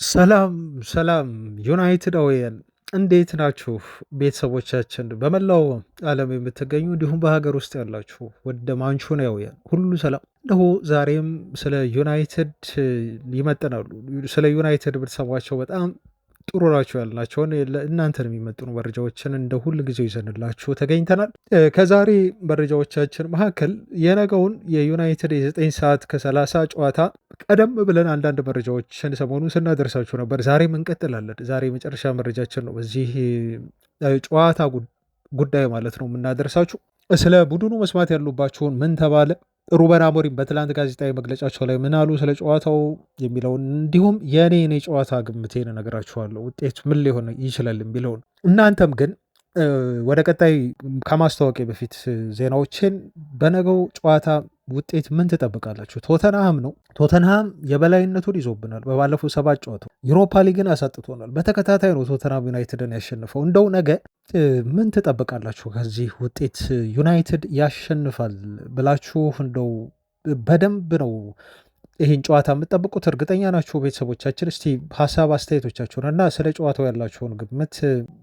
ሰላም ሰላም ዩናይትዳውያን እንዴት ናችሁ? ቤተሰቦቻችን በመላው ዓለም የምትገኙ እንዲሁም በሀገር ውስጥ ያላችሁ ወደ ማንቹናውያን ሁሉ ሰላም። እነሆ ዛሬም ስለ ዩናይትድ ይመጥናሉ፣ ስለ ዩናይትድ ብትሰሟቸው በጣም ጥሩ ናቸው ያልናቸውን እናንተን የሚመጥኑ መረጃዎችን እንደ ሁል ጊዜው ይዘንላችሁ ተገኝተናል። ከዛሬ መረጃዎቻችን መካከል የነገውን የዩናይትድ የ9 ሰዓት ከ30 ጨዋታ ቀደም ብለን አንዳንድ መረጃዎችን ሰሞኑን ስናደርሳችሁ ነበር። ዛሬም እንቀጥላለን። ዛሬ የመጨረሻ መረጃችን ነው በዚህ ጨዋታ ጉዳይ ማለት ነው የምናደርሳችሁ። ስለ ቡድኑ መስማት ያሉባችሁን ምን ተባለ፣ ሩበን አሞሪም በትላንት ጋዜጣዊ መግለጫቸው ላይ ምን አሉ ስለ ጨዋታው የሚለውን እንዲሁም የኔ ጨዋታ ግምቴን እነግራችኋለሁ፣ ውጤቱ ምን ሊሆን ይችላል የሚለውን። እናንተም ግን ወደ ቀጣይ ከማስታወቂያ በፊት ዜናዎችን በነገው ጨዋታ ውጤት ምን ትጠብቃላችሁ? ቶተንሃም ነው። ቶተንሃም የበላይነቱን ይዞብናል። በባለፉት 7 ጨዋታ ዩሮፓ ሊግን አሳጥቶናል። በተከታታይ ነው ቶተንሃም ዩናይትድን ያሸንፈው። እንደው ነገ ምን ትጠብቃላችሁ ከዚህ ውጤት? ዩናይትድ ያሸንፋል ብላችሁ እንደው በደንብ ነው ይህን ጨዋታ የምትጠብቁት? እርግጠኛ ናችሁ? ቤተሰቦቻችን እስቲ ሀሳብ አስተያየቶቻችሁን እና ስለ ጨዋታው ያላችሁን ግምት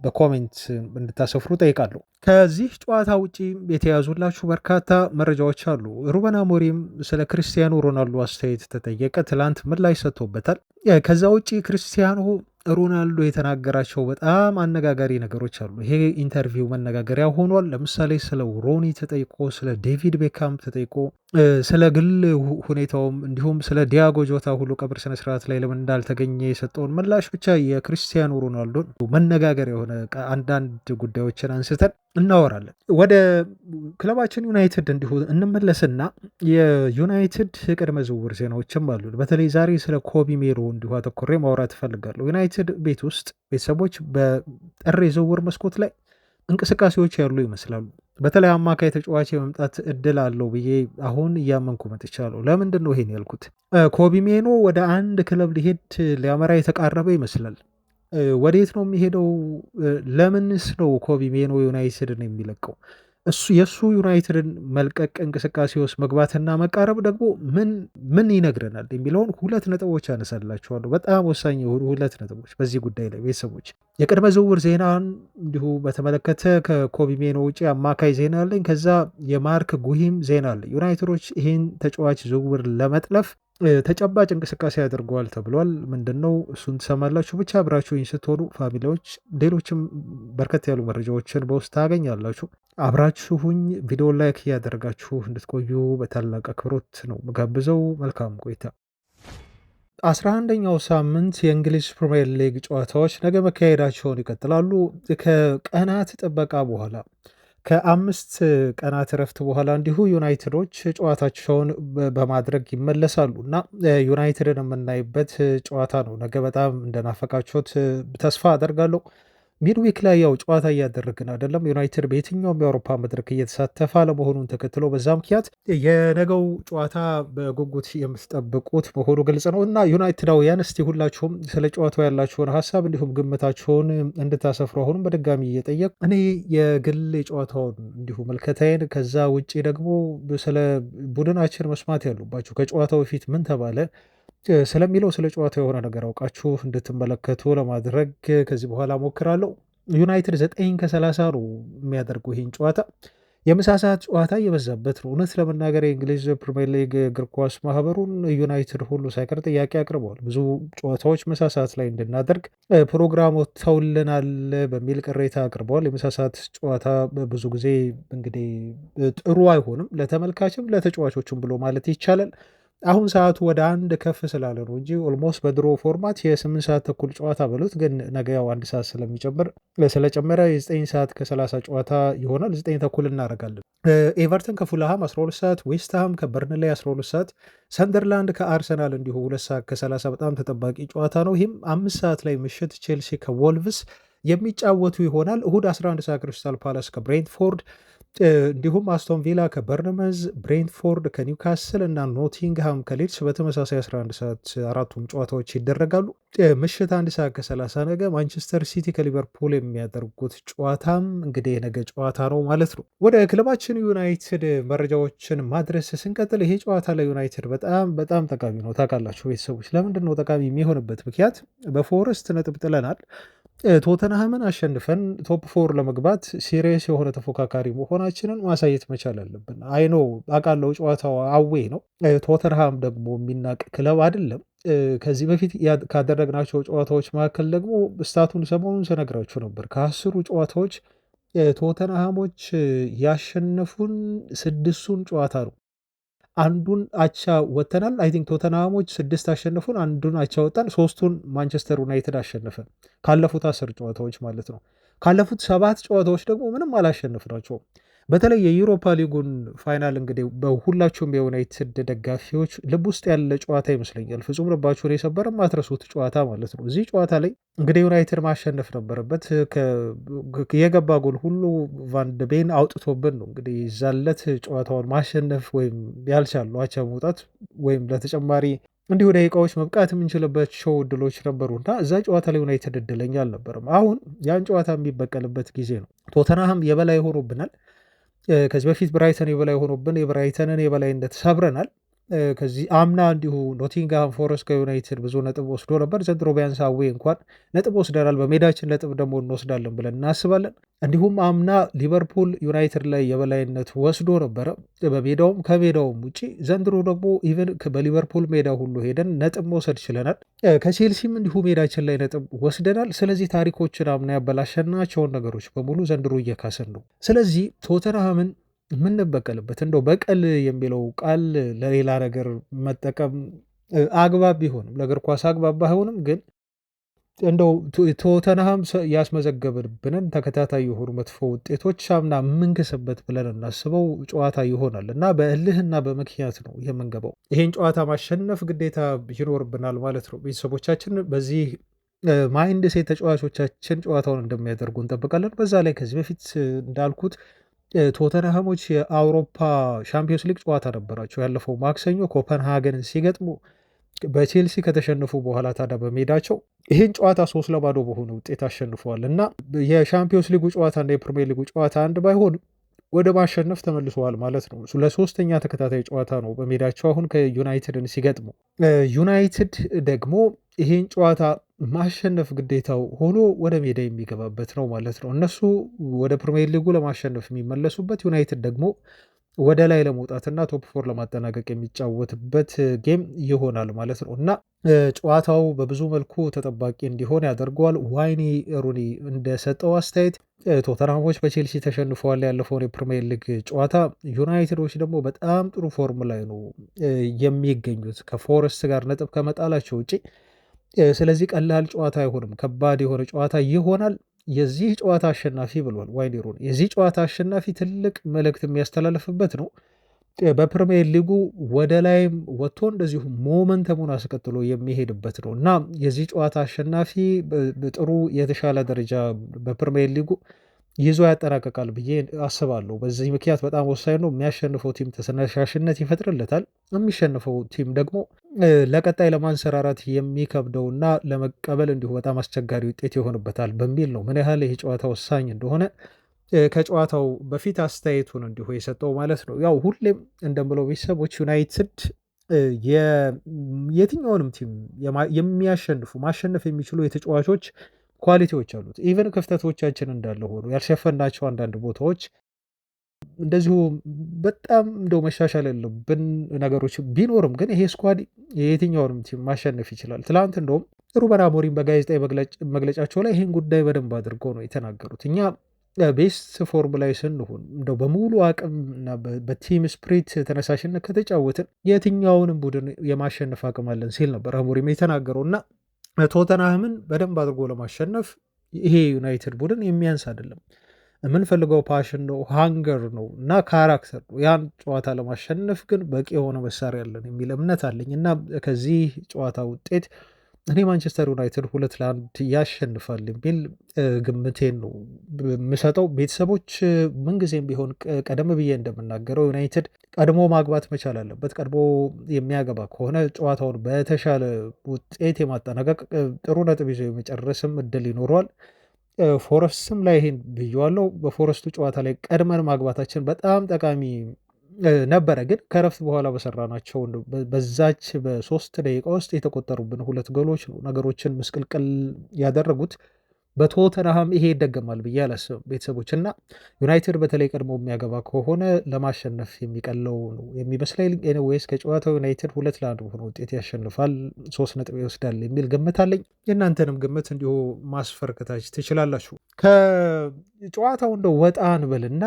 በኮሜንት እንድታሰፍሩ ጠይቃለሁ። ከዚህ ጨዋታ ውጪ የተያዙላችሁ በርካታ መረጃዎች አሉ። ሩበን አሞሪም ስለ ክርስቲያኖ ሮናልዶ አስተያየት ተጠየቀ። ትላንት ምላሽ ሰጥቶበታል። ከዛ ውጪ ክርስቲያኖ ሮናልዶ የተናገራቸው በጣም አነጋጋሪ ነገሮች አሉ። ይሄ ኢንተርቪው መነጋገሪያ ሆኗል። ለምሳሌ ስለ ሮኒ ተጠይቆ፣ ስለ ዴቪድ ቤካም ተጠይቆ፣ ስለ ግል ሁኔታውም እንዲሁም ስለ ዲያጎ ጆታ ሁሉ ቀብር ስነስርዓት ላይ ለምን እንዳልተገኘ የሰጠውን ምላሽ ብቻ የክርስቲያኖ ሮናልዶን መነጋገር የሆነ አንዳንድ ጉዳዮችን አንስተን እናወራለን። ወደ ክለባችን ዩናይትድ እንዲሁ እንመለስና የዩናይትድ ቅድመ ዝውውር ዜናዎችም አሉ። በተለይ ዛሬ ስለ ኮቢ ሜሮ እንዲሁ አተኮሬ ማውራት እፈልጋለሁ። ዩናይትድ ቤት ውስጥ ቤተሰቦች በጥር የዝውውር መስኮት ላይ እንቅስቃሴዎች ያሉ ይመስላሉ። በተለይ አማካይ ተጫዋች የመምጣት እድል አለው ብዬ አሁን እያመንኩ መጥቻለሁ። ለምንድን ነው ይሄን ያልኩት? ኮቢ ሜኖ ወደ አንድ ክለብ ሊሄድ ሊያመራ የተቃረበ ይመስላል። ወዴት ነው የሚሄደው? ለምንስ ነው ኮቢ ሜኖ ዩናይትድን የሚለቀው? የእሱ ዩናይትድን መልቀቅ እንቅስቃሴ ውስጥ መግባትና መቃረብ ደግሞ ምን ይነግረናል የሚለውን 2 ነጥቦች ያነሳላችኋለሁ። በጣም ወሳኝ የሆኑ 2 ነጥቦች በዚህ ጉዳይ ላይ ቤተሰቦች። የቅድመ ዝውውር ዜናን እንዲሁ በተመለከተ ከኮቢ ሜኖ ውጭ አማካይ ዜና አለኝ። ከዛ የማርክ ጉሂም ዜና አለ። ዩናይትዶች ይህን ተጫዋች ዝውውር ለመጥለፍ ተጨባጭ እንቅስቃሴ ያደርገዋል ተብሏል። ምንድን ነው እሱን ትሰማላችሁ። ብቻ አብራችሁኝ ስትሆኑ ፋሚሊዎች፣ ሌሎችም በርከት ያሉ መረጃዎችን በውስጥ ታገኛላችሁ። አብራችሁኝ ቪዲዮ ላይክ እያደረጋችሁ እንድትቆዩ በታላቅ አክብሮት ነው መጋብዘው። መልካም ቆይታ። 11ኛው ሳምንት የእንግሊዝ ፕሪምየር ሊግ ጨዋታዎች ነገ መካሄዳቸውን ይቀጥላሉ። ከቀናት ጥበቃ በኋላ ከ5 ቀናት እረፍት በኋላ እንዲሁ ዩናይትዶች ጨዋታቸውን በማድረግ ይመለሳሉ እና ዩናይትድን የምናይበት ጨዋታ ነው ነገ። በጣም እንደናፈቃችሁት ተስፋ አደርጋለሁ። ሚድዊክ ላይ ያው ጨዋታ እያደረግን አይደለም። ዩናይትድ በየትኛውም የአውሮፓ መድረክ እየተሳተፈ አለመሆኑን ተከትሎ በዛ ምክንያት የነገው ጨዋታ በጉጉት የምትጠብቁት መሆኑ ግልጽ ነው እና ዩናይትዳውያን እስቲ ሁላችሁም ስለ ጨዋታው ያላችሁን ሀሳብ እንዲሁም ግምታችሁን እንድታሰፍሩ አሁንም በድጋሚ እየጠየቅ እኔ የግል ጨዋታውን እንዲሁ መልከታዬን፣ ከዛ ውጭ ደግሞ ስለ ቡድናችን መስማት ያሉባችሁ ከጨዋታው በፊት ምን ተባለ ስለሚለው ስለ ጨዋታ የሆነ ነገር አውቃችሁ እንድትመለከቱ ለማድረግ ከዚህ በኋላ ሞክራለሁ። ዩናይትድ 9 ከ30 ነው የሚያደርጉ ይህን ጨዋታ። የምሳ ሰዓት ጨዋታ እየበዛበት ነው። እውነት ለመናገር የእንግሊዝ ፕሪሚየር ሊግ እግር ኳስ ማህበሩን ዩናይትድ ሁሉ ሳይቀር ጥያቄ አቅርበዋል። ብዙ ጨዋታዎች ምሳ ሰዓት ላይ እንድናደርግ ፕሮግራም ወጥተውልናል በሚል ቅሬታ አቅርበዋል። የምሳ ሰዓት ጨዋታ ብዙ ጊዜ እንግዲህ ጥሩ አይሆንም ለተመልካችም ለተጫዋቾችም ብሎ ማለት ይቻላል። አሁን ሰዓቱ ወደ 1 ከፍ ስላለ ነው እንጂ ኦልሞስት በድሮ ፎርማት የ8 ሰዓት ተኩል ጨዋታ በሉት፣ ግን ነገ ያው 1 ሰዓት ስለጨመረ የ9 ሰዓት ከ30 ጨዋታ ይሆናል። 9 ተኩል እናደርጋለን። ኤቨርተን ከፉልሃም 12 ሰዓት፣ ዌስትሃም ከበርንላይ 12 ሰዓት፣ ሰንደርላንድ ከአርሰናል እንዲሁ 2 ሰዓት ከ30 በጣም ተጠባቂ ጨዋታ ነው። ይህም 5 ሰዓት ላይ ምሽት ቼልሲ ከወልቭስ የሚጫወቱ ይሆናል። እሁድ 11 ሰዓት ክሪስታል ፓላስ ከብሬንትፎርድ፣ እንዲሁም አስቶን ቪላ ከበርንመዝ፣ ብሬንትፎርድ ከኒውካስል እና ኖቲንግሃም ከሊድስ በተመሳሳይ 11 ሰዓት አራቱም ጨዋታዎች ይደረጋሉ። ምሽት 1 ሰዓት ከ30 ነገ ማንቸስተር ሲቲ ከሊቨርፑል የሚያደርጉት ጨዋታም እንግዲህ የነገ ጨዋታ ነው ማለት ነው። ወደ ክለባችን ዩናይትድ መረጃዎችን ማድረስ ስንቀጥል ይሄ ጨዋታ ለዩናይትድ በጣም በጣም ጠቃሚ ነው። ታውቃላችሁ ቤተሰቦች፣ ለምንድን ነው ጠቃሚ የሚሆንበት ምክንያት? በፎረስት ነጥብ ጥለናል። ቶተንሃምን አሸንፈን ቶፕ ፎር ለመግባት ሲሪየስ የሆነ ተፎካካሪ መሆናችንን ማሳየት መቻል አለብን። አይኖ አውቃለሁ ጨዋታው አዌ ነው። ቶተንሃም ደግሞ የሚናቅ ክለብ አይደለም። ከዚህ በፊት ካደረግናቸው ጨዋታዎች መካከል ደግሞ ስታቱን ሰሞኑን ስነግራችሁ ነበር። ከ10ሩ ጨዋታዎች ቶተንሃሞች ያሸነፉን 6ቱን ጨዋታ ነው። አንዱን አቻ ወጥተናል። አይ ቲንክ ቶተንሃሞች 6 አሸነፉን፣ አንዱን አቻ ወጣን፣ 3ቱን ማንቸስተር ዩናይትድ አሸነፈ። ካለፉት 10 ጨዋታዎች ማለት ነው። ካለፉት 7 ጨዋታዎች ደግሞ ምንም አላሸነፍናቸውም። በተለይ የዩሮፓ ሊጉን ፋይናል እንግዲህ በሁላችሁም የዩናይትድ ደጋፊዎች ልብ ውስጥ ያለ ጨዋታ ይመስለኛል። ፍጹም ልባችሁን የሰበረ ማትረሱት ጨዋታ ማለት ነው። እዚህ ጨዋታ ላይ እንግዲህ ዩናይትድ ማሸነፍ ነበረበት። የገባ ጎል ሁሉ ቫንደቤን አውጥቶብን ነው እንግዲህ ይዛለት ጨዋታውን ማሸነፍ ወይም ያልቻሉ አቻ መውጣት ወይም ለተጨማሪ እንዲሁ ደቂቃዎች መብቃት የምንችልባቸው እድሎች ነበሩ እና እዛ ጨዋታ ላይ ዩናይትድ እድለኛ አልነበረም። አሁን ያን ጨዋታ የሚበቀልበት ጊዜ ነው። ቶተንሃም የበላይ ሆኖብናል። ከዚህ በፊት ብራይተን የበላይ ሆኖብን የብራይተንን የበላይነት ሰብረናል። ከዚህ አምና እንዲሁ ኖቲንግሃም ፎረስት ከዩናይትድ ብዙ ነጥብ ወስዶ ነበር። ዘንድሮ ቢያንስ አዌ እንኳን ነጥብ ወስደናል። በሜዳችን ነጥብ ደግሞ እንወስዳለን ብለን እናስባለን። እንዲሁም አምና ሊቨርፑል ዩናይትድ ላይ የበላይነት ወስዶ ነበረ በሜዳውም ከሜዳውም ውጭ። ዘንድሮ ደግሞ ኢቨን በሊቨርፑል ሜዳ ሁሉ ሄደን ነጥብ መውሰድ ችለናል። ከቼልሲም እንዲሁ ሜዳችን ላይ ነጥብ ወስደናል። ስለዚህ ታሪኮችን አምና ያበላሸናቸውን ነገሮች በሙሉ ዘንድሮ እየካሰን ነው። ስለዚህ ቶተንሃምን የምንበቀልበት እንደው በቀል የሚለው ቃል ለሌላ ነገር መጠቀም አግባብ ቢሆንም ለእግር ኳስ አግባብ ባይሆንም ግን እንደው ቶተንሃም ያስመዘገብንብንን ተከታታይ የሆኑ መጥፎ ውጤቶች አምና የምንክስበት ብለን እናስበው ጨዋታ ይሆናል እና በእልህና በምክንያት ነው የምንገባው። ይሄን ጨዋታ ማሸነፍ ግዴታ ይኖርብናል ማለት ነው። ቤተሰቦቻችን በዚህ ማይንድ ሴት ተጫዋቾቻችን ጨዋታውን እንደሚያደርጉ እንጠብቃለን። በዛ ላይ ከዚህ በፊት እንዳልኩት ቶተንሃሞች የአውሮፓ ሻምፒዮንስ ሊግ ጨዋታ ነበራቸው። ያለፈው ማክሰኞ ኮፐንሃገንን ሲገጥሙ በቼልሲ ከተሸነፉ በኋላ ታዲያ በሜዳቸው ይህን ጨዋታ 3-0 በሆነ ውጤት አሸንፈዋል እና የሻምፒዮንስ ሊጉ ጨዋታ እና የፕሪሚየር ሊጉ ጨዋታ አንድ ባይሆንም ወደ ማሸነፍ ተመልሰዋል ማለት ነው። ለሶስተኛ ተከታታይ ጨዋታ ነው በሜዳቸው አሁን ከዩናይትድን ሲገጥሙ። ዩናይትድ ደግሞ ይሄን ጨዋታ ማሸነፍ ግዴታው ሆኖ ወደ ሜዳ የሚገባበት ነው ማለት ነው። እነሱ ወደ ፕሪሚየር ሊጉ ለማሸነፍ የሚመለሱበት፣ ዩናይትድ ደግሞ ወደ ላይ ለመውጣትና ቶፕ ፎር ለማጠናቀቅ የሚጫወትበት ጌም ይሆናል ማለት ነው እና ጨዋታው በብዙ መልኩ ተጠባቂ እንዲሆን ያደርገዋል። ዋይኒ ሩኒ እንደሰጠው አስተያየት ቶተንሃሞች በቼልሲ ተሸንፈዋል ያለፈውን የፕሪሚየር ሊግ ጨዋታ። ዩናይትዶች ደግሞ በጣም ጥሩ ፎርም ላይ ነው የሚገኙት ከፎረስት ጋር ነጥብ ከመጣላቸው ውጭ። ስለዚህ ቀላል ጨዋታ አይሆንም፣ ከባድ የሆነ ጨዋታ ይሆናል። የዚህ ጨዋታ አሸናፊ ብሏል ዋይኒ ሩኒ፣ የዚህ ጨዋታ አሸናፊ ትልቅ መልእክት የሚያስተላልፍበት ነው። በፕሪሚየር ሊጉ ወደ ላይም ወጥቶ እንደዚሁ ሞመንተሙን አስቀጥሎ የሚሄድበት ነው እና የዚህ ጨዋታ አሸናፊ ጥሩ የተሻለ ደረጃ በፕሪሚየር ሊጉ ይዞ ያጠናቀቃል ብዬ አስባለሁ። በዚህ ምክንያት በጣም ወሳኝ ነው። የሚያሸንፈው ቲም ተነሳሽነት ይፈጥርለታል። የሚሸንፈው ቲም ደግሞ ለቀጣይ ለማንሰራራት የሚከብደውና ለመቀበል እንዲሁ በጣም አስቸጋሪ ውጤት ይሆንበታል በሚል ነው ምን ያህል ይህ ጨዋታ ወሳኝ እንደሆነ ከጨዋታው በፊት አስተያየቱን እንዲሁ የሰጠው ማለት ነው። ያው ሁሌም እንደምለው ቤተሰቦች ዩናይትድ የትኛውንም ቲም የሚያሸንፉ ማሸነፍ የሚችሉ የተጫዋቾች ኳሊቲዎች አሉት። ኢቨን ክፍተቶቻችን እንዳለ ሆኖ ያልሸፈናቸው አንዳንድ ቦታዎች እንደዚሁ በጣም እንደው መሻሻል ያለብን ነገሮች ቢኖርም ግን ይሄ ስኳድ የየትኛውንም ቲም ማሸነፍ ይችላል። ትላንት እንደውም ሩበን አሞሪም በጋዜጣዊ መግለጫቸው ላይ ይህን ጉዳይ በደንብ አድርገው ነው የተናገሩት። እኛ ቤስት ፎርም ላይ ስንሆን እንደው በሙሉ አቅም እና በቲም ስፕሪት ተነሳሽነት ከተጫወትን የትኛውንም ቡድን የማሸነፍ አቅም አለን ሲል ነበር አሞሪም የተናገረው እና ቶተንሃምን በደንብ አድርጎ ለማሸነፍ ይሄ ዩናይትድ ቡድን የሚያንስ አይደለም። የምንፈልገው ፓሽን ነው፣ ሃንገር ነው እና ካራክተር ነው። ያን ጨዋታ ለማሸነፍ ግን በቂ የሆነ መሳሪያ ያለን የሚል እምነት አለኝ እና ከዚህ ጨዋታ ውጤት እኔ ማንቸስተር ዩናይትድ 2-1 ያሸንፋል የሚል ግምቴን ነው የምሰጠው። ቤተሰቦች ምንጊዜም ቢሆን ቀደም ብዬ እንደምናገረው ዩናይትድ ቀድሞ ማግባት መቻል አለበት። ቀድሞ የሚያገባ ከሆነ ጨዋታውን በተሻለ ውጤት የማጠናቀቅ ጥሩ ነጥብ ይዞ የመጨረስም እድል ይኖረዋል። ፎረስትም ላይ ይሄን ብየዋለው። በፎረስቱ ጨዋታ ላይ ቀድመን ማግባታችን በጣም ጠቃሚ ነበረ። ግን ከረፍት በኋላ በሰራናቸው በዛች በሶስት ደቂቃ ውስጥ የተቆጠሩብን ሁለት ጎሎች ነው ነገሮችን ምስቅልቅል ያደረጉት። በቶተንሃም ይሄ ይደገማል ብዬ አላስብም ቤተሰቦች እና ዩናይትድ በተለይ ቀድሞ የሚያገባ ከሆነ ለማሸነፍ የሚቀለው ነው የሚመስለኝ። ኤኒዌይስ ከጨዋታው ዩናይትድ 2-1 በሆነ ውጤት ያሸንፋል፣ 3 ነጥብ ይወስዳል የሚል ግምት አለኝ። የእናንተንም ግምት እንዲሁ ማስፈር ከታች ትችላላችሁ። ከጨዋታው እንደ ወጣ እንበልና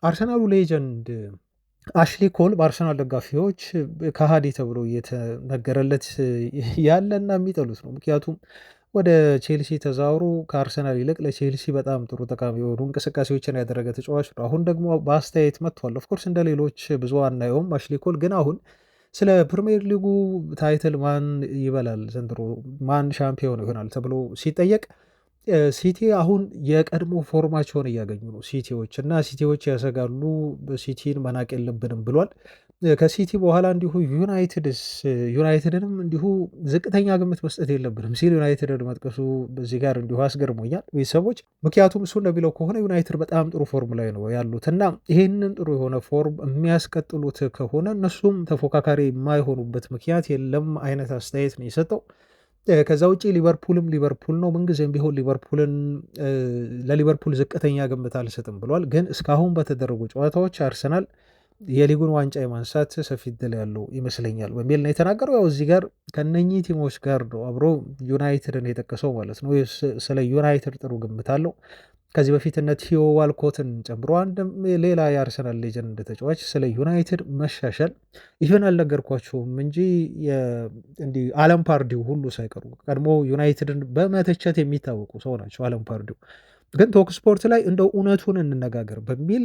አርሰናሉ ሌጀንድ አሽሊ ኮል በአርሰናል ደጋፊዎች ከሃዲ ተብሎ እየተነገረለት ያለና የሚጠሉት ነው። ምክንያቱም ወደ ቼልሲ ተዛውሮ ከአርሰናል ይልቅ ለቼልሲ በጣም ጥሩ ጠቃሚ የሆኑ እንቅስቃሴዎችን ያደረገ ተጫዋች ነው። አሁን ደግሞ በአስተያየት መጥቷል። ኦፍኮርስ እንደ ሌሎች ብዙ አናየውም አሽሊ ኮል ግን አሁን ስለ ፕሪሚየር ሊጉ ታይትል ማን ይበላል ዘንድሮ ማን ሻምፒዮን ይሆናል ተብሎ ሲጠየቅ ሲቲ አሁን የቀድሞ ፎርማቸውን እያገኙ ነው ሲቲዎች እና ሲቲዎች ያሰጋሉ፣ ሲቲን መናቅ የለብንም ብሏል። ከሲቲ በኋላ እንዲሁ ዩናይትድንም እንዲሁ ዝቅተኛ ግምት መስጠት የለብንም ሲል ዩናይትድን መጥቀሱ በዚህ ጋር እንዲሁ አስገርሞኛል ቤተሰቦች። ምክንያቱም እሱ እንደሚለው ከሆነ ዩናይትድ በጣም ጥሩ ፎርም ላይ ነው ያሉት እና ይህንን ጥሩ የሆነ ፎርም የሚያስቀጥሉት ከሆነ እነሱም ተፎካካሪ የማይሆኑበት ምክንያት የለም አይነት አስተያየት ነው የሰጠው። ከዛ ውጭ ሊቨርፑልም ሊቨርፑል ነው፣ ምንጊዜም ቢሆን ለሊቨርፑል ዝቅተኛ ግምት አልሰጥም ብሏል። ግን እስካሁን በተደረጉ ጨዋታዎች አርሰናል የሊጉን ዋንጫ የማንሳት ሰፊ እድል ያለው ይመስለኛል በሚል ነው የተናገረው። ያው እዚህ ጋር ከነኚህ ቲሞች ጋር ነው አብሮ ዩናይትድን የጠቀሰው ማለት ነው። ስለ ዩናይትድ ጥሩ ግምት አለው። ከዚህ በፊት እነ ቲዮ ዋልኮትን ጨምሮ አንድም ሌላ የአርሰናል ሌጀንድ ተጫዋች ስለ ዩናይትድ መሻሻል ይህን አልነገርኳቸውም እንጂ እንዲህ አለም ፓርዲው ሁሉ ሳይቀሩ ቀድሞ ዩናይትድን በመተቸት የሚታወቁ ሰው ናቸው። አለም ፓርዲው ግን ቶክ ስፖርት ላይ እንደው እውነቱን እንነጋገር በሚል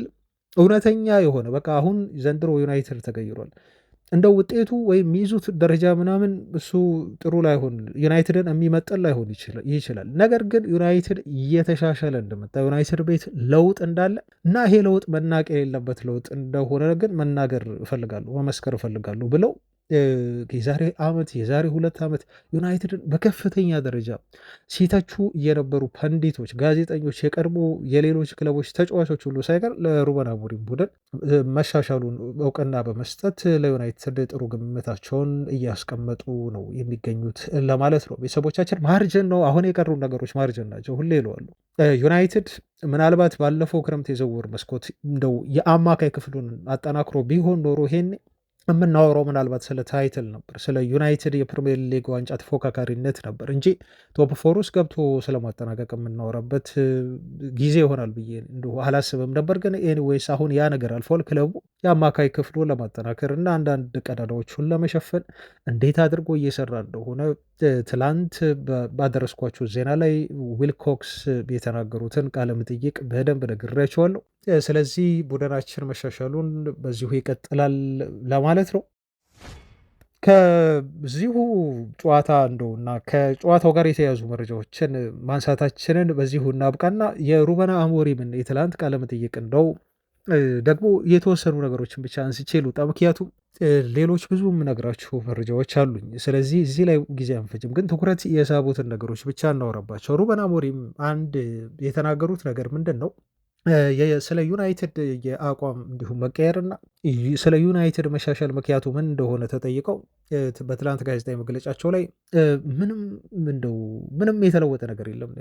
እውነተኛ የሆነ በቃ አሁን ዘንድሮ ዩናይትድ ተቀይሯል እንደው ውጤቱ ወይም የሚይዙት ደረጃ ምናምን እሱ ጥሩ ላይሆን ዩናይትድን የሚመጥን ላይሆን ይችላል። ነገር ግን ዩናይትድ እየተሻሻለ እንደመጣ ዩናይትድ ቤት ለውጥ እንዳለ እና ይሄ ለውጥ መናቅ የሌለበት ለውጥ እንደሆነ ግን መናገር እፈልጋለሁ፣ መመስከር እፈልጋለሁ ብለው የዛሬ ዓመት የዛሬ 2 ዓመት ዩናይትድን በከፍተኛ ደረጃ ሲተቹ የነበሩ ፐንዲቶች፣ ጋዜጠኞች፣ የቀድሞ የሌሎች ክለቦች ተጫዋቾች ሁሉ ሳይቀር ለሩበን አሞሪም ቡድን መሻሻሉን እውቅና በመስጠት ለዩናይትድ ጥሩ ግምታቸውን እያስቀመጡ ነው የሚገኙት ለማለት ነው። ቤተሰቦቻችን ማርጅን ነው አሁን የቀሩ ነገሮች ማርጅን ናቸው። ሁሌ ይለዋሉ ዩናይትድ ምናልባት ባለፈው ክረምት የዝውውር መስኮት እንደው የአማካይ ክፍሉን አጠናክሮ ቢሆን ኖሮ ይሄኔ የምናወራው ምናልባት ስለ ታይትል ነበር፣ ስለ ዩናይትድ የፕሪሚየር ሊግ ዋንጫ ተፎካካሪነት ነበር እንጂ ቶፕ ፎር ውስጥ ገብቶ ስለማጠናቀቅ የምናወራበት ጊዜ ይሆናል ብዬ እንዲሁ አላስብም ነበር። ግን ኤኒዌይስ አሁን ያ ነገር አልፏል። ክለቡ የአማካይ ክፍሉ ለማጠናከር እና አንዳንድ ቀዳዳዎቹን ለመሸፈን እንዴት አድርጎ እየሰራ እንደሆነ ትላንት ባደረስኳቸው ዜና ላይ ዊልኮክስ የተናገሩትን ቃለ መጠይቅ በደንብ ነግሬያቸዋለሁ። ስለዚህ ቡድናችን መሻሻሉን በዚሁ ይቀጥላል ለማለት ነው። ከዚሁ ጨዋታ እንደውና ከጨዋታው ጋር የተያዙ መረጃዎችን ማንሳታችንን በዚሁ እናብቃና የሩበን አሞሪምን የትላንት ቃለ መጠይቅ እንደው ደግሞ የተወሰኑ ነገሮችን ብቻ አንስቼ ልውጣ። ምክንያቱም ሌሎች ብዙ የምነግራችሁ መረጃዎች አሉኝ። ስለዚህ እዚህ ላይ ጊዜ አንፈጅም፣ ግን ትኩረት የሳቡትን ነገሮች ብቻ እናወራባቸው። ሩበን አሞሪም አንድ የተናገሩት ነገር ምንድን ነው? ስለ ዩናይትድ የአቋም እንዲሁም መቀየርና ስለ ዩናይትድ መሻሻል ምክንያቱ ምን እንደሆነ ተጠይቀው በትላንት ጋዜጣዊ መግለጫቸው ላይ ምንም የተለወጠ ነገር የለም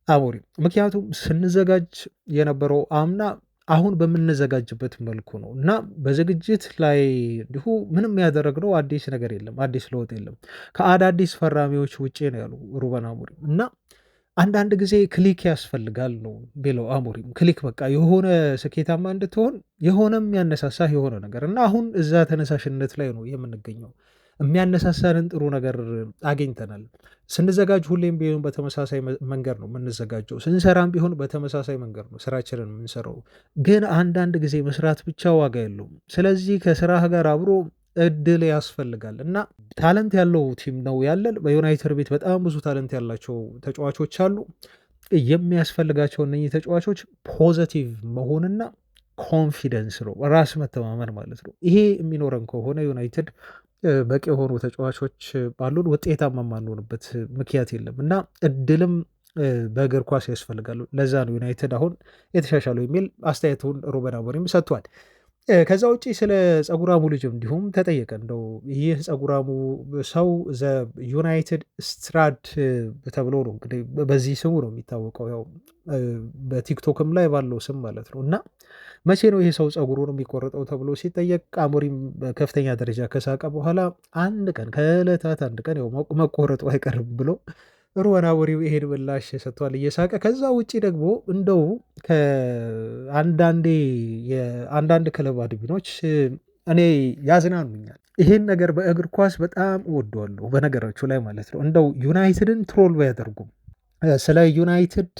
አሞሪም። ምክንያቱም ስንዘጋጅ የነበረው አምና አሁን በምንዘጋጅበት መልኩ ነው እና በዝግጅት ላይ እንዲሁ ምንም ያደረግነው አዲስ ነገር የለም፣ አዲስ ለውጥ የለም ከአዳዲስ ፈራሚዎች ውጭ ነው ያሉ ሩበን አሞሪም። እና አንዳንድ ጊዜ ክሊክ ያስፈልጋል ነው ቢለው አሞሪም። ክሊክ በቃ የሆነ ስኬታማ እንድትሆን የሆነም ያነሳሳህ የሆነ ነገር እና አሁን እዛ ተነሳሽነት ላይ ነው የምንገኘው። የሚያነሳሳንን ጥሩ ነገር አግኝተናል። ስንዘጋጅ ሁሌም ቢሆን በተመሳሳይ መንገድ ነው የምንዘጋጀው። ስንሰራም ቢሆን በተመሳሳይ መንገድ ነው ስራችንን የምንሰራው። ግን አንዳንድ ጊዜ መስራት ብቻ ዋጋ የለውም። ስለዚህ ከስራህ ጋር አብሮ እድል ያስፈልጋል እና ታለንት ያለው ቲም ነው ያለን። በዩናይትድ ቤት በጣም ብዙ ታለንት ያላቸው ተጫዋቾች አሉ። የሚያስፈልጋቸው እነኚህ ተጫዋቾች ፖዘቲቭ መሆንና ኮንፊደንስ ነው፣ ራስ መተማመን ማለት ነው። ይሄ የሚኖረን ከሆነ ዩናይትድ በቂ የሆኑ ተጫዋቾች ባሉን ውጤታማ የማንሆንበት ምክንያት የለም እና እድልም በእግር ኳስ ያስፈልጋሉ። ለዛ ነው ዩናይትድ አሁን የተሻሻለው የሚል አስተያየቱን ሩበን አሞሪም ሰጥቷል። ከዛ ውጭ ስለ ጸጉራሙ ልጅ እንዲሁም ተጠየቀ። እንደው ይህ ጸጉራሙ ሰው ዘ ዩናይትድ ስትራድ ተብሎ ነው እንግዲህ በዚህ ስሙ ነው የሚታወቀው፣ ያው በቲክቶክም ላይ ባለው ስም ማለት ነው። እና መቼ ነው ይሄ ሰው ጸጉሩን የሚቆረጠው ተብሎ ሲጠየቅ አሞሪም በከፍተኛ ደረጃ ከሳቀ በኋላ አንድ ቀን ከዕለታት አንድ ቀን ያው መቆረጡ አይቀርም ብሎ ሩበን አሞሪም ይሄን ምላሽ ሰጥቷል እየሳቀ። ከዛ ውጭ ደግሞ እንደው የአንዳንድ ክለብ አድሚኖች እኔ ያዝናኑኛል። ይሄን ነገር በእግር ኳስ በጣም እወደዋለሁ በነገራችሁ ላይ ማለት ነው። እንደው ዩናይትድን ትሮል ባያደርጉም ስለ ዩናይትድ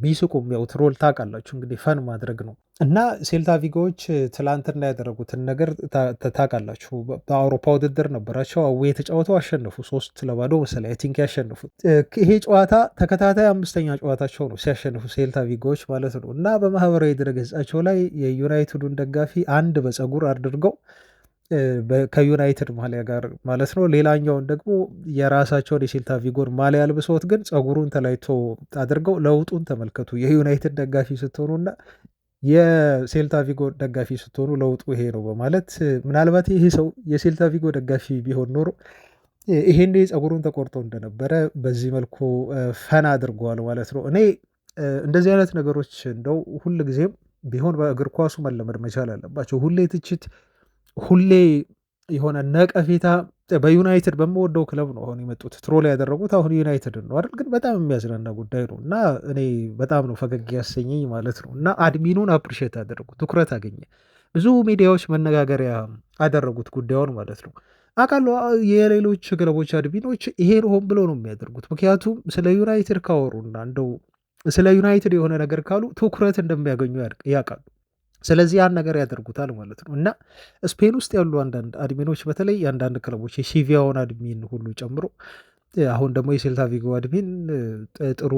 ቢስቁም፣ ያው ትሮል ታውቃላችሁ እንግዲህ ፈን ማድረግ ነው እና ሴልታ ቪጎዎች ትላንትና ያደረጉትን ነገር ታውቃላችሁ። በአውሮፓ ውድድር ነበራቸው፣ አዌ የተጫወተው አሸነፉ 3-0 መሰለኝ አይ ቲንክ ያሸነፉት። ይሄ ጨዋታ ተከታታይ 5ኛ ጨዋታቸው ነው ሲያሸንፉ ሴልታ ቪጎዎች ማለት ነው። እና በማህበራዊ ድረገጻቸው ላይ የዩናይትዱን ደጋፊ አንድ በፀጉር አድርገው ከዩናይትድ ማሊያ ጋር ማለት ነው፣ ሌላኛውን ደግሞ የራሳቸውን የሴልታ ቪጎን ማሊያ አልብሰውት ግን ፀጉሩን ተላይቶ አድርገው ለውጡን ተመልከቱ። የዩናይትድ ደጋፊ ስትሆኑና የሴልታ ቪጎ ደጋፊ ስትሆኑ ለውጡ ይሄ ነው በማለት ምናልባት ይሄ ሰው የሴልታ ቪጎ ደጋፊ ቢሆን ኖሮ ይሄን ፀጉሩን ተቆርጦ እንደነበረ በዚህ መልኩ ፈና አድርገዋል ማለት ነው። እኔ እንደዚህ አይነት ነገሮች እንደው ሁል ጊዜም ቢሆን በእግር ኳሱ መለመድ መቻል አለባቸው። ሁሌ ትችት፣ ሁሌ የሆነ ነቀፌታ በዩናይትድ በምወደው ክለብ ነው አሁን የመጡት ትሮል ያደረጉት አሁን ዩናይትድን ነው አይደል? ግን በጣም የሚያዝናና ጉዳይ ነው እና እኔ በጣም ነው ፈገግ ያሰኘኝ ማለት ነው። እና አድሚኑን አፕሪሼት አደረጉት፣ ትኩረት አገኘ፣ ብዙ ሚዲያዎች መነጋገሪያ አደረጉት ጉዳዩን ማለት ነው። አውቃለሁ የሌሎች ክለቦች አድሚኖች ይሄን ሆን ብለው ነው የሚያደርጉት። ምክንያቱም ስለ ዩናይትድ ካወሩና እንደው ስለ ዩናይትድ የሆነ ነገር ካሉ ትኩረት እንደሚያገኙ ያውቃሉ። ስለዚህ ያን ነገር ያደርጉታል ማለት ነው። እና ስፔን ውስጥ ያሉ አንዳንድ አድሚኖች በተለይ የአንዳንድ ክለቦች የሲቪያውን አድሚን ሁሉ ጨምሮ አሁን ደግሞ የሴልታ ቪጎ አድሚን ጥሩ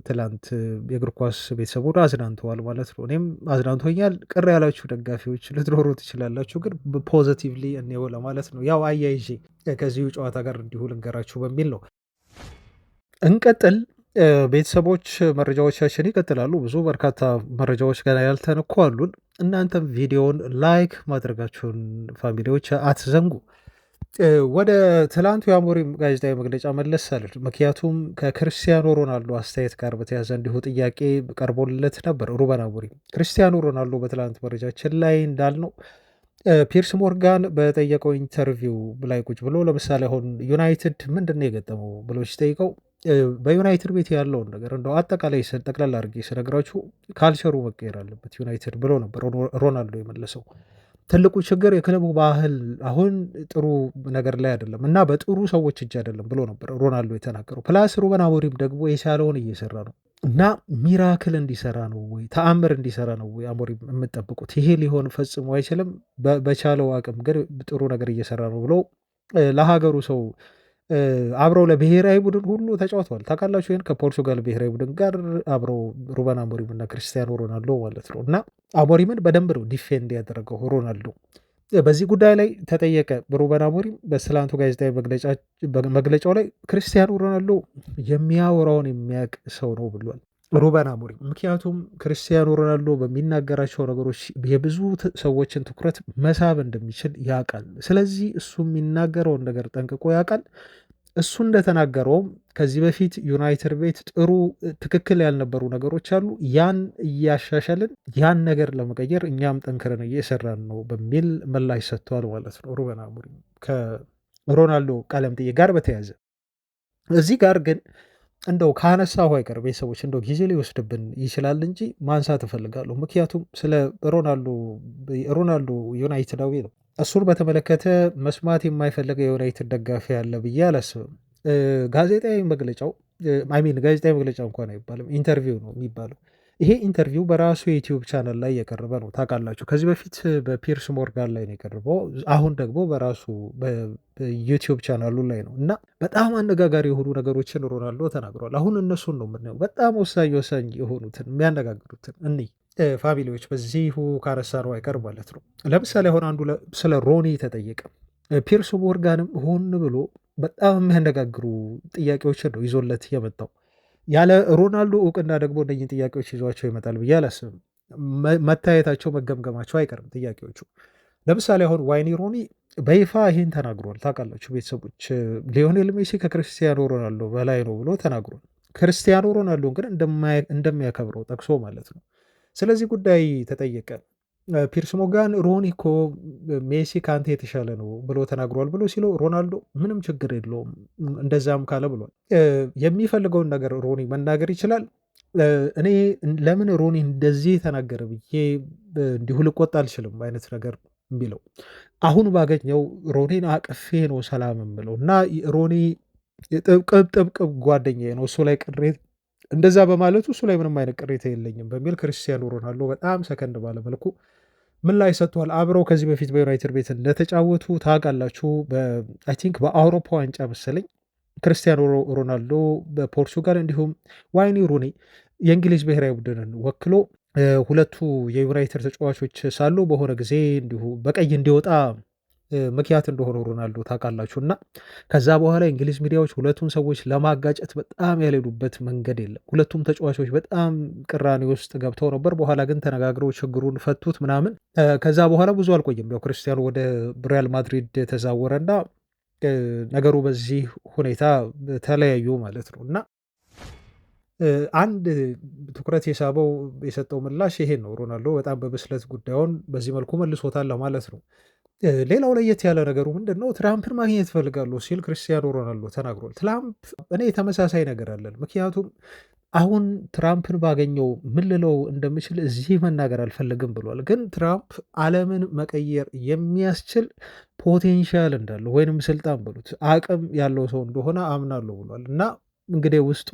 ትላንት የእግር ኳስ ቤተሰቡን አዝናንተዋል ማለት ነው። እኔም አዝናንቶኛል። ቅር ያላችሁ ደጋፊዎች ልትኖሩ ትችላላችሁ፣ ግን ፖዘቲቭሊ እኔው ለማለት ነው። ያው አያይዤ ከዚሁ ጨዋታ ጋር እንዲሁ ልንገራችሁ በሚል ነው። እንቀጥል ቤተሰቦች፣ መረጃዎቻችን ይቀጥላሉ። ብዙ በርካታ መረጃዎች ገና ያልተነኩ አሉን። እናንተም ቪዲዮውን ላይክ ማድረጋችሁን ፋሚሊዎች አትዘንጉ። ወደ ትላንቱ የአሞሪም ጋዜጣዊ መግለጫ መለስ አለን። ምክንያቱም ከክርስቲያኖ ሮናልዶ አስተያየት ጋር በተያዘ እንዲሁ ጥያቄ ቀርቦለት ነበር። ሩበን አሞሪም ክርስቲያኖ ሮናልዶ በትላንት መረጃችን ላይ እንዳልነው ፒርስ ሞርጋን በጠየቀው ኢንተርቪው ላይ ቁጭ ብሎ ለምሳሌ አሁን ዩናይትድ ምንድን ነው የገጠመው ብሎ ሲጠይቀው በዩናይትድ ቤት ያለውን ነገር እንደው አጠቃላይ ጠቅላላ አድርጌ ስነግራችሁ ካልቸሩ መቀየር አለበት ዩናይትድ ብሎ ነበር ሮናልዶ የመለሰው። ትልቁ ችግር የክለቡ ባህል አሁን ጥሩ ነገር ላይ አይደለም እና በጥሩ ሰዎች እጅ አይደለም ብሎ ነበር ሮናልዶ የተናገረው። ፕላስ ሩበን አሞሪም ደግሞ የቻለውን እየሰራ ነው እና ሚራክል እንዲሰራ ነው ወይ ተአምር እንዲሰራ ነው ወይ አሞሪም የምጠብቁት? ይሄ ሊሆን ፈጽሞ አይችልም። በቻለው አቅም ግን ጥሩ ነገር እየሰራ ነው ብሎ ለሀገሩ ሰው አብረው ለብሔራዊ ቡድን ሁሉ ተጫውተዋል። ታውቃላችሁ ይህን ከፖርቱጋል ብሔራዊ ቡድን ጋር አብረው ሩበን አሞሪም እና ክርስቲያኖ ሮናልዶ ማለት ነው። እና አሞሪምን በደንብ ነው ዲፌንድ ያደረገው ሮናልዶ። በዚህ ጉዳይ ላይ ተጠየቀ ሩበን አሞሪም በትላንቱ ጋዜጣዊ መግለጫው ላይ ክርስቲያኖ ሮናልዶ የሚያወራውን የሚያውቅ ሰው ነው ብሏል ሩበን አሞሪም። ምክንያቱም ክርስቲያኖ ሮናልዶ በሚናገራቸው ነገሮች የብዙ ሰዎችን ትኩረት መሳብ እንደሚችል ያውቃል። ስለዚህ እሱ የሚናገረውን ነገር ጠንቅቆ ያውቃል። እሱ እንደተናገረውም ከዚህ በፊት ዩናይትድ ቤት ጥሩ ትክክል ያልነበሩ ነገሮች አሉ፣ ያን እያሻሻልን ያን ነገር ለመቀየር እኛም ጠንክረን እየሰራን ነው በሚል ምላሽ ሰጥተዋል ማለት ነው ሩበን አሞሪም ከሮናልዶ ቃለመጠይቅ ጋር በተያያዘ። እዚህ ጋር ግን እንደው ካነሳሁ አይቀር ቤተሰቦች እንደው ጊዜ ሊወስድብን ይችላል እንጂ ማንሳት እፈልጋለሁ። ምክንያቱም ስለ ሮናልዶ ዩናይትዳዊ ነው። እሱን በተመለከተ መስማት የማይፈልገ የዩናይትድ ደጋፊ ያለ ብዬ አላስብም። ጋዜጣዊ መግለጫ እንኳን አይባልም ኢንተርቪው ነው የሚባለው። ይሄ ኢንተርቪው በራሱ የዩቲዩብ ቻናል ላይ የቀረበ ነው ታውቃላችሁ። ከዚህ በፊት በፒርስ ሞርጋን ላይ ነው የቀረበው። አሁን ደግሞ በራሱ በዩቲዩብ ቻናሉ ላይ ነው እና በጣም አነጋጋሪ የሆኑ ነገሮችን ሮናልዶ ተናግሯል። አሁን እነሱን ነው የምናየው። በጣም ወሳኝ ወሳኝ የሆኑትን የሚያነጋግሩትን እኒህ ፋሚሊዎች በዚሁ ካነሳነው አይቀር ማለት ነው። ለምሳሌ አሁን አንዱ ስለ ሮኒ ተጠየቀ። ፒርስ ሞርጋንም ሆን ብሎ በጣም የሚያነጋግሩ ጥያቄዎችን ነው ይዞለት የመጣው። ያለ ሮናልዶ እውቅና ደግሞ እነኝን ጥያቄዎች ይዟቸው ይመጣል ብዬ አላስብም። መታየታቸው መገምገማቸው አይቀርም ጥያቄዎቹ። ለምሳሌ አሁን ዋይኒ ሮኒ በይፋ ይህን ተናግሯል። ታውቃላችሁ ቤተሰቦች፣ ሊዮኔል ሜሲ ከክርስቲያኖ ሮናልዶ በላይ ነው ብሎ ተናግሯል። ክርስቲያኖ ሮናልዶን ግን እንደሚያከብረው ጠቅሶ ማለት ነው። ስለዚህ ጉዳይ ተጠየቀ። ፒርስ ሞርጋን ሮኒ እኮ ሜሲ ከአንተ የተሻለ ነው ብሎ ተናግሯል ብሎ ሲለው ሮናልዶ ምንም ችግር የለውም እንደዛም ካለ ብሏል። የሚፈልገውን ነገር ሮኒ መናገር ይችላል። እኔ ለምን ሮኒ እንደዚህ ተናገረ ብዬ እንዲሁ ልቆጣ አልችልም አይነት ነገር የሚለው አሁን ባገኘው ሮኒን አቅፌ ነው ሰላም የምለው እና ሮኒ ጥብቅ ጓደኛዬ ነው እሱ ላይ ቅሬት እንደዛ በማለቱ እሱ ላይ ምንም አይነት ቅሬታ የለኝም በሚል ክርስቲያኖ ሮናልዶ በጣም ሰከንድ ባለ መልኩ ምን ላይ ሰጥቷል። አብረው ከዚህ በፊት በዩናይትድ ቤት እንደተጫወቱ ታውቃላችሁ። አይ ቲንክ በአውሮፓ ዋንጫ መሰለኝ ክርስቲያኖ ሮናልዶ በፖርቱጋል እንዲሁም ዋይኒ ሩኒ የእንግሊዝ ብሔራዊ ቡድንን ወክሎ ሁለቱ የዩናይትድ ተጫዋቾች ሳሉ በሆነ ጊዜ እንዲሁ በቀይ እንዲወጣ ምክንያት እንደሆነ ሮናልዶ ታውቃላችሁ። እና ከዛ በኋላ የእንግሊዝ ሚዲያዎች ሁለቱን ሰዎች ለማጋጨት በጣም ያልሄዱበት መንገድ የለም። ሁለቱም ተጫዋቾች በጣም ቅራኔ ውስጥ ገብተው ነበር። በኋላ ግን ተነጋግረው ችግሩን ፈቱት ምናምን። ከዛ በኋላ ብዙ አልቆየም። ያው ክርስቲያኖ ወደ ሪያል ማድሪድ ተዛወረና ነገሩ በዚህ ሁኔታ ተለያዩ ማለት ነው። እና አንድ ትኩረት የሳበው የሰጠው ምላሽ ይሄን ነው። ሮናልዶ በጣም በብስለት ጉዳዩን በዚህ መልኩ መልሶታል ማለት ነው። ሌላው ለየት ያለ ነገሩ ምንድን ነው? ትራምፕን ማግኘት እፈልጋለሁ ሲል ክርስቲያኖ ሮናልዶ ተናግሯል። ትራምፕ እኔ ተመሳሳይ ነገር አለን፣ ምክንያቱም አሁን ትራምፕን ባገኘው ምን ልለው እንደምችል እዚህ መናገር አልፈልግም ብሏል። ግን ትራምፕ ዓለምን መቀየር የሚያስችል ፖቴንሻል እንዳለው ወይንም ስልጣን ብሉት አቅም ያለው ሰው እንደሆነ አምናለሁ ብሏል። እና እንግዲህ ውስጡ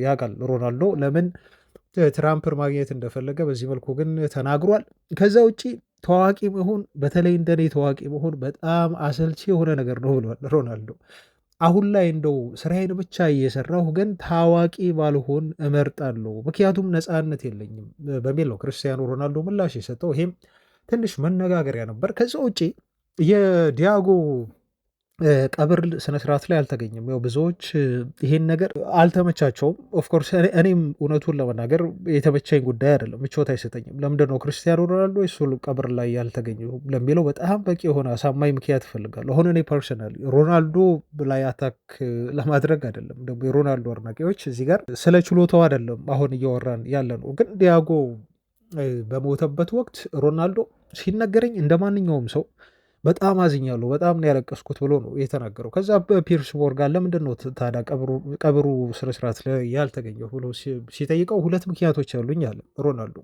ያውቃል ሮናልዶ ለምን ትራምፕን ማግኘት እንደፈለገ በዚህ መልኩ ግን ተናግሯል። ከዛ ውጪ ታዋቂ መሆን በተለይ እንደኔ ታዋቂ መሆን በጣም አሰልቺ የሆነ ነገር ነው ብሏል ሮናልዶ። አሁን ላይ እንደው ስራዬን ብቻ እየሰራሁ ግን ታዋቂ ባልሆን እመርጣለሁ፣ ምክንያቱም ነፃነት የለኝም በሚል ነው ክርስቲያኖ ሮናልዶ ምላሽ የሰጠው። ይሄም ትንሽ መነጋገሪያ ነበር። ከዛ ውጪ የዲያጎ ቀብር ስነስርዓት ላይ አልተገኘም። ያው ብዙዎች ይሄን ነገር አልተመቻቸውም። ኦፍኮርስ እኔም እውነቱን ለመናገር የተመቻኝ ጉዳይ አይደለም፣ ምቾት አይሰጠኝም። ለምንድን ነው ክርስቲያኖ ሮናልዶ እሱ ቀብር ላይ ያልተገኘው ለሚለው በጣም በቂ የሆነ አሳማኝ ምክንያት እፈልጋለሁ። አሁን እኔ ፐርሰናሊ ሮናልዶ ላይ አታክ ለማድረግ አይደለም፣ ደግሞ የሮናልዶ አድናቂዎች እዚህ ጋር ስለ ችሎታው አይደለም አሁን እያወራን ያለ ነው። ግን ዲያጎ በሞተበት ወቅት ሮናልዶ ሲነገረኝ እንደ ማንኛውም ሰው በጣም አዝኛለሁ፣ በጣም ነው ያለቀስኩት ብሎ ነው የተናገረው። ከዛ በፒርስ ሞርጋን ለምንድን ነው ታዲያ ቀብሩ ስነስርዓት ላይ ያልተገኘው ብሎ ሲጠይቀው ሁለት ምክንያቶች ያሉኝ አለ ሮናልዶ።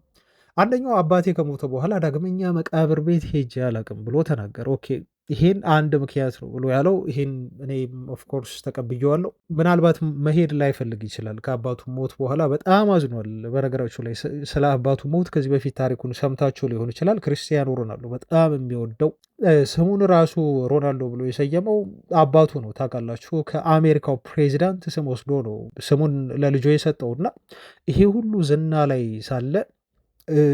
አንደኛው አባቴ ከሞተ በኋላ ዳግመኛ መቃብር ቤት ሄጄ አላቅም ብሎ ተናገረ። ኦኬ ይሄን አንድ ምክንያት ነው ብሎ ያለው ይሄን እኔ ኦፍኮርስ ተቀብዬዋለሁ። ምናልባት መሄድ ላይፈልግ ይችላል። ከአባቱ ሞት በኋላ በጣም አዝኗል። በነገራችሁ ላይ ስለ አባቱ ሞት ከዚህ በፊት ታሪኩን ሰምታችሁ ሊሆን ይችላል። ክርስቲያኖ ሮናልዶ በጣም የሚወደው ስሙን ራሱ ሮናልዶ ብሎ የሰየመው አባቱ ነው ታውቃላችሁ። ከአሜሪካው ፕሬዚዳንት ስም ወስዶ ነው ስሙን ለልጆ የሰጠው እና ይሄ ሁሉ ዝና ላይ ሳለ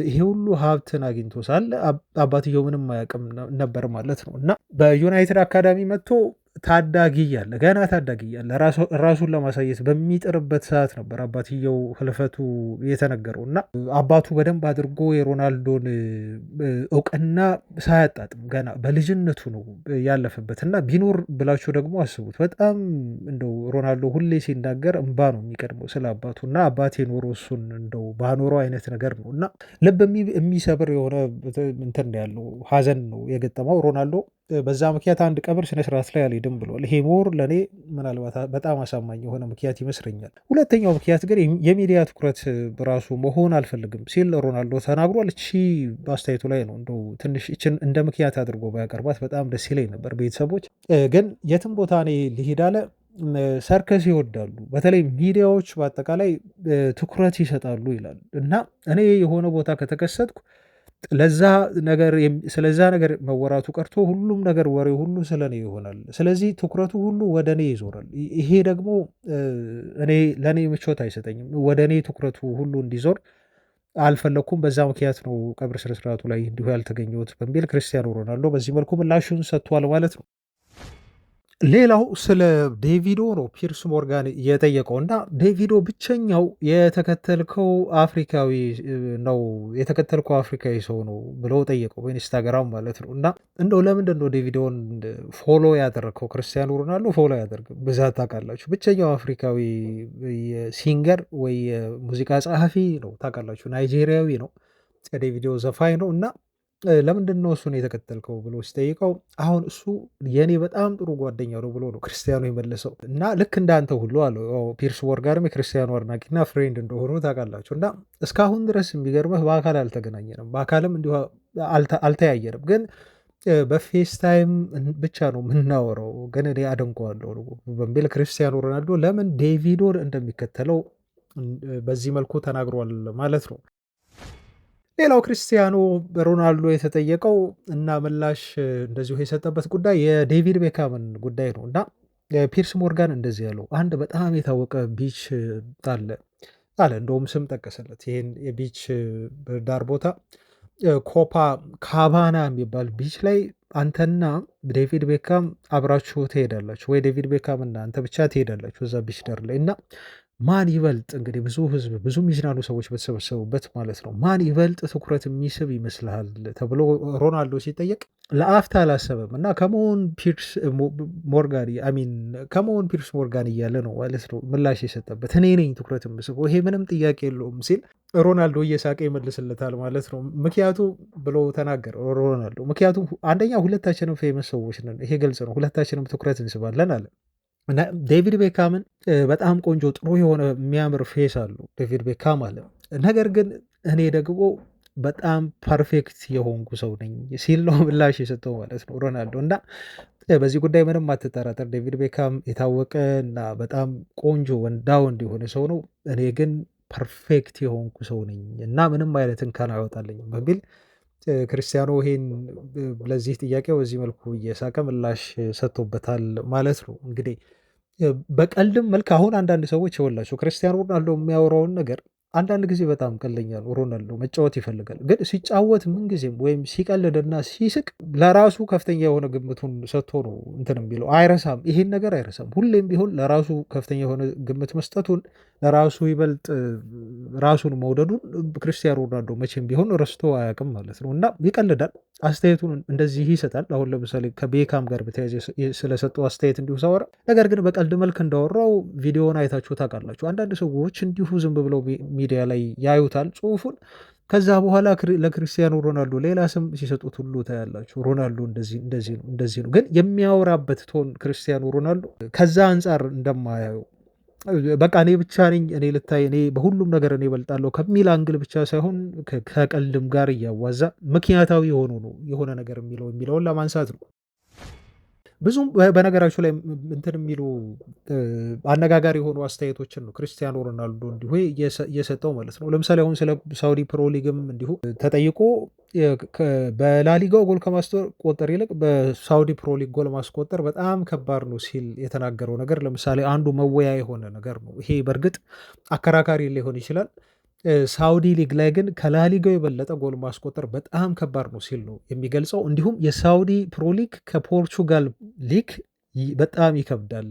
ይሄ ሁሉ ሀብትን አግኝቶ ሳለ አባትየው ምንም አያውቅም ነበር ማለት ነው። እና በዩናይትድ አካዳሚ መጥቶ ታዳጊ እያለ ገና ታዳጊ እያለ ራሱን ለማሳየት በሚጥርበት ሰዓት ነበር አባትየው ህልፈቱ የተነገረው። እና አባቱ በደንብ አድርጎ የሮናልዶን እውቅና ሳያጣጥም ገና በልጅነቱ ነው ያለፈበት። እና ቢኖር ብላችሁ ደግሞ አስቡት። በጣም እንደው ሮናልዶ ሁሌ ሲናገር እንባ ነው የሚቀድመው ስለ አባቱ እና አባቴ ኖሮ እሱን እንደው ባኖረው አይነት ነገር ነው። እና ልብ የሚሰብር የሆነ እንትን ያለው ሀዘን ነው የገጠመው ሮናልዶ። በዛ ምክንያት አንድ ቀብር ስነስርዓት ላይ አልሄድም ብሏል። ይሄ ሞር ለእኔ ምናልባት በጣም አሳማኝ የሆነ ምክንያት ይመስለኛል። ሁለተኛው ምክንያት ግን የሚዲያ ትኩረት በራሱ መሆን አልፈልግም ሲል ሮናልዶ ተናግሯል። እቺ በአስተያየቱ ላይ ነው እንደው ትንሽ እችን እንደ ምክንያት አድርጎ ባያቀርባት በጣም ደስ ይለኝ ነበር። ቤተሰቦች ግን የትም ቦታ እኔ ልሂድ አለ ሰርከስ ይወዳሉ። በተለይ ሚዲያዎች በአጠቃላይ ትኩረት ይሰጣሉ ይላል እና እኔ የሆነ ቦታ ከተከሰትኩ ለዛ ነገር ስለዛ ነገር መወራቱ ቀርቶ ሁሉም ነገር ወሬ ሁሉ ስለኔ ይሆናል። ስለዚህ ትኩረቱ ሁሉ ወደ እኔ ይዞራል። ይሄ ደግሞ እኔ ለእኔ ምቾት አይሰጠኝም። ወደ እኔ ትኩረቱ ሁሉ እንዲዞር አልፈለኩም። በዛ ምክንያት ነው ቀብር ስነስርዓቱ ላይ እንዲሁ ያልተገኘሁት በሚል ክርስቲያኖ ሮናልዶ በዚህ መልኩ ምላሹን ሰጥቷል ማለት ነው። ሌላው ስለ ዴቪዶ ነው ፒርስ ሞርጋን የጠየቀው እና ዴቪዶ ብቸኛው የተከተልከው አፍሪካዊ ሰው ነው ብለው ጠየቀው በኢንስታግራም ማለት ነው። እና እንደው ለምንድን ነው ዴቪዶን ፎሎ ያደረግከው? ክርስቲያኖ ሮናልዶ ፎሎ ያደርግ ብዛት ታውቃላችሁ። ብቸኛው አፍሪካዊ ሲንገር ወይ የሙዚቃ ጸሐፊ ነው ታውቃላችሁ። ናይጄሪያዊ ነው። ዴቪዶ ዘፋኝ ነው እና ለምንድን ነው እሱን የተከተልከው ብሎ ሲጠይቀው አሁን እሱ የኔ በጣም ጥሩ ጓደኛው ነው ብሎ ነው ክርስቲያኖ የመለሰው። እና ልክ እንዳንተ ሁሉ አለው ፒርስ ሞርጋንም የክርስቲያኖ አድናቂና ፍሬንድ እንደሆኑ ታውቃላችሁ። እና እስካሁን ድረስ የሚገርመህ በአካል አልተገናኘንም፣ በአካልም እንዲሁ አልተያየንም፣ ግን በፌስ ታይም ብቻ ነው የምናወራው። ግን እኔ አደንቀዋለሁ በሚል ክርስቲያኖ ሮናልዶ ለምን ዴቪዶን እንደሚከተለው በዚህ መልኩ ተናግሯል ማለት ነው። ሌላው ክርስቲያኖ ሮናልዶ የተጠየቀው እና ምላሽ እንደዚሁ የሰጠበት ጉዳይ የዴቪድ ቤካምን ጉዳይ ነው እና ፒርስ ሞርጋን እንደዚህ ያለው አንድ በጣም የታወቀ ቢች አለ እንደውም ስም ጠቀሰለት። ይህን የቢች ዳር ቦታ ኮፓ ካባና የሚባል ቢች ላይ አንተና ዴቪድ ቤካም አብራችሁ ትሄዳላችሁ ወይ ዴቪድ ቤካም እና አንተ ብቻ ትሄዳላችሁ እዛ ቢች ዳር ላይ እና ማን ይበልጥ እንግዲህ ብዙ ህዝብ ብዙ የሚዝናኑ ሰዎች በተሰበሰቡበት ማለት ነው ማን ይበልጥ ትኩረት የሚስብ ይመስልሃል ተብሎ ሮናልዶ ሲጠየቅ ለአፍታ አላሰበም እና ከመሆን ፒርስ ሞርጋን እያለ ነው ማለት ነው ምላሽ የሰጠበት። እኔ ነኝ ትኩረት የምስበው ይሄ ምንም ጥያቄ የለውም ሲል ሮናልዶ እየሳቀ ይመልስለታል ማለት ነው። ምክንያቱ ብሎ ተናገረ ሮናልዶ። ምክንያቱም አንደኛ ሁለታችንም ፌመስ ሰዎች ነን፣ ይሄ ግልጽ ነው፣ ሁለታችንም ትኩረት እንስባለን አለ። ዴቪድ ቤካምን በጣም ቆንጆ ጥሩ የሆነ የሚያምር ፌስ አለው ዴቪድ ቤካም አለ። ነገር ግን እኔ ደግሞ በጣም ፐርፌክት የሆንኩ ሰው ነኝ ሲል ነው ምላሽ የሰጠው ማለት ነው ሮናልዶ። እና በዚህ ጉዳይ ምንም አትጠራጠር፣ ዴቪድ ቤካም የታወቀ እና በጣም ቆንጆ ወንዳ ወንድ የሆነ ሰው ነው። እኔ ግን ፐርፌክት የሆንኩ ሰው ነኝ እና ምንም አይነት እንከን አይወጣልኝም በሚል ክርስቲያኖ ይሄን ለዚህ ጥያቄው በዚህ መልኩ እየሳቀ ምላሽ ሰጥቶበታል ማለት ነው። እንግዲህ በቀልድም መልክ አሁን አንዳንድ ሰዎች ይወላቸው ክርስቲያኖ ሮናልዶ የሚያወራውን ነገር አንዳንድ ጊዜ በጣም ቀልደኛ ነው። ሮናልዶ መጫወት ይፈልጋል፣ ግን ሲጫወት ምንጊዜም ወይም ሲቀልድና ሲስቅ ለራሱ ከፍተኛ የሆነ ግምቱን ሰጥቶ ነው እንትን የሚለው አይረሳም። ይሄን ነገር አይረሳም። ሁሌም ቢሆን ለራሱ ከፍተኛ የሆነ ግምት መስጠቱን ለራሱ ይበልጥ ራሱን መውደዱን ክርስቲያኖ ሮናልዶ መቼም ቢሆን ረስቶ አያውቅም ማለት ነው እና ይቀልዳል፣ አስተያየቱን እንደዚህ ይሰጣል። አሁን ለምሳሌ ከቤካም ጋር በተያያዘ ስለሰጠው አስተያየት እንዲሁ ሳወራ፣ ነገር ግን በቀልድ መልክ እንዳወራው ቪዲዮውን አይታችሁ ታውቃላችሁ። አንዳንድ ሰዎች እንዲሁ ዝም ብለው ሚዲያ ላይ ያዩታል ጽሁፉን፣ ከዛ በኋላ ለክርስቲያኖ ሮናልዶ ሌላ ስም ሲሰጡት ሁሉ ታያላችሁ። ሮናልዶ እንደዚህ ነው፣ ግን የሚያወራበት ቶን ክርስቲያኖ ሮናልዶ ከዛ አንጻር እንደማያዩ በቃ እኔ ብቻ ነኝ፣ እኔ ልታይ፣ እኔ በሁሉም ነገር እኔ እበልጣለሁ ከሚል አንግል ብቻ ሳይሆን ከቀልድም ጋር እያዋዛ ምክንያታዊ የሆኑ ነው የሆነ ነገር የሚለውን ለማንሳት ነው። ብዙም በነገራችሁ ላይ እንትን የሚሉ አነጋጋሪ የሆኑ አስተያየቶችን ነው ክርስቲያኖ ሮናልዶ እንዲሁ እየሰጠው ማለት ነው። ለምሳሌ አሁን ስለ ሳውዲ ፕሮ ሊግም እንዲሁ ተጠይቆ በላሊጋው ጎል ከማስቆጠር ይልቅ በሳውዲ ፕሮ ሊግ ጎል ማስቆጠር በጣም ከባድ ነው ሲል የተናገረው ነገር ለምሳሌ አንዱ መወያ የሆነ ነገር ነው። ይሄ በእርግጥ አከራካሪ ሊሆን ይችላል። ሳውዲ ሊግ ላይ ግን ከላሊጋው የበለጠ ጎል ማስቆጠር በጣም ከባድ ነው ሲል ነው የሚገልጸው። እንዲሁም የሳውዲ ፕሮ ሊግ ከፖርቹጋል ሊግ በጣም ይከብዳል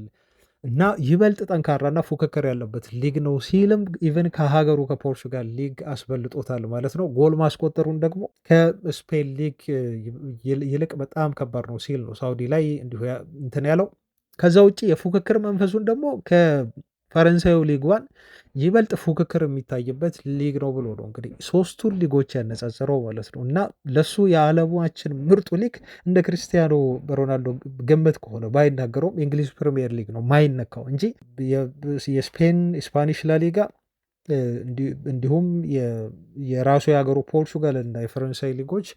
እና ይበልጥ ጠንካራና ፉክክር ያለበት ሊግ ነው ሲልም ኢቨን ከሀገሩ ከፖርቹጋል ሊግ አስበልጦታል ማለት ነው። ጎል ማስቆጠሩን ደግሞ ከስፔን ሊግ ይልቅ በጣም ከባድ ነው ሲል ነው ሳውዲ ላይ እንዲሁ እንትን ያለው። ከዛ ውጭ የፉክክር መንፈሱን ደግሞ ፈረንሳዩ ሊግ ዋን ይበልጥ ፉክክር የሚታይበት ሊግ ነው ብሎ ነው እንግዲህ ሶስቱን ሊጎች ያነጻጸረው ማለት ነው። እና ለሱ የዓለማችን ምርጡ ሊግ እንደ ክርስቲያኖ ሮናልዶ ግምት ከሆነ ባይናገረውም የእንግሊዝ ፕሪሚየር ሊግ ነው ማይነካው እንጂ የስፔን ስፓኒሽ ላሊጋ እንዲሁም የራሱ የሀገሩ ፖርቹጋል እና የፈረንሳይ ሊጎች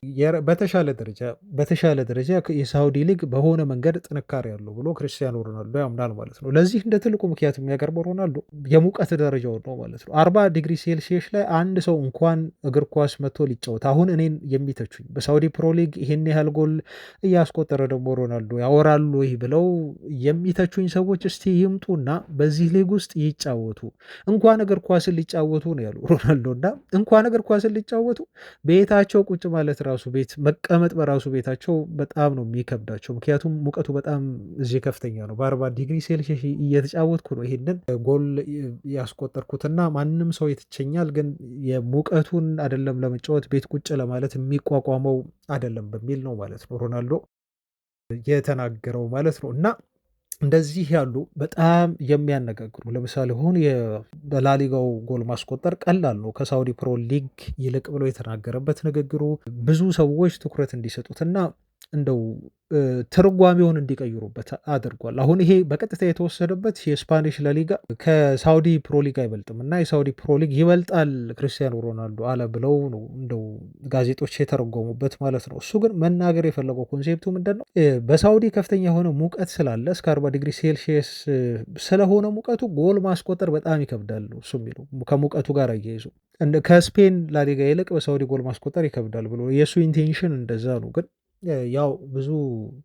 በተሻለ ደረጃ የሳውዲ ሊግ በሆነ መንገድ ጥንካሬ ያለው ብሎ ክርስቲያኖ ሮናልዶ ያምናል ማለት ነው። ለዚህ እንደ ትልቁ ምክንያት የሚያቀርበው ሮናልዶ የሙቀት ደረጃው ነው ማለት ነው። 40 ዲግሪ ሴልሲየስ ላይ አንድ ሰው እንኳን እግር ኳስ መጥቶ ሊጫወት አሁን እኔን የሚተቹኝ በሳውዲ ፕሮ ሊግ ይሄን ያህል ጎል እያስቆጠረ ደግሞ ሮናልዶ ያወራሉ ይህ ብለው የሚተቹኝ ሰዎች እስቲ ይምጡና በዚህ ሊግ ውስጥ ይጫወቱ እንኳን እግር ኳስን ሊጫወቱ ነው ያሉ ሮናልዶ። እና እንኳን እግር ኳስን ሊጫወቱ ቤታቸው ቁጭ ማለት ራሱ ቤት መቀመጥ በራሱ ቤታቸው በጣም ነው የሚከብዳቸው። ምክንያቱም ሙቀቱ በጣም እዚህ ከፍተኛ ነው። በ40 ዲግሪ ሴልሺየስ እየተጫወትኩ ነው ይሄንን ጎል ያስቆጠርኩትና ማንም ሰው ይትቸኛል፣ ግን የሙቀቱን አይደለም ለመጫወት ቤት ቁጭ ለማለት የሚቋቋመው አይደለም በሚል ነው ማለት ነው ሮናልዶ የተናገረው ማለት ነው። እና እንደዚህ ያሉ በጣም የሚያነጋግሩ ለምሳሌ አሁን በላሊጋው ጎል ማስቆጠር ቀላል ነው ከሳውዲ ፕሮ ሊግ ይልቅ ብሎ የተናገረበት ንግግሩ ብዙ ሰዎች ትኩረት እንዲሰጡትና እንደው ትርጓሜውን እንዲቀይሩበት አድርጓል። አሁን ይሄ በቀጥታ የተወሰደበት የስፓኒሽ ላሊጋ ከሳውዲ ፕሮ ሊግ አይበልጥም እና የሳውዲ ፕሮ ሊግ ይበልጣል ክርስቲያኖ ሮናልዶ አለ ብለው ነው እንደው ጋዜጦች የተረጎሙበት ማለት ነው። እሱ ግን መናገር የፈለገው ኮንሴፕቱ ምንድን ነው? በሳውዲ ከፍተኛ የሆነ ሙቀት ስላለ እስከ 40 ዲግሪ ሴልሺየስ ስለሆነ ሙቀቱ ጎል ማስቆጠር በጣም ይከብዳል። እሱ የሚለው ከሙቀቱ ጋር አያይዞ ከስፔን ላሊጋ ይልቅ በሳውዲ ጎል ማስቆጠር ይከብዳል ብሎ የእሱ ኢንቴንሽን እንደዛ ነው። ግን ያው ብዙ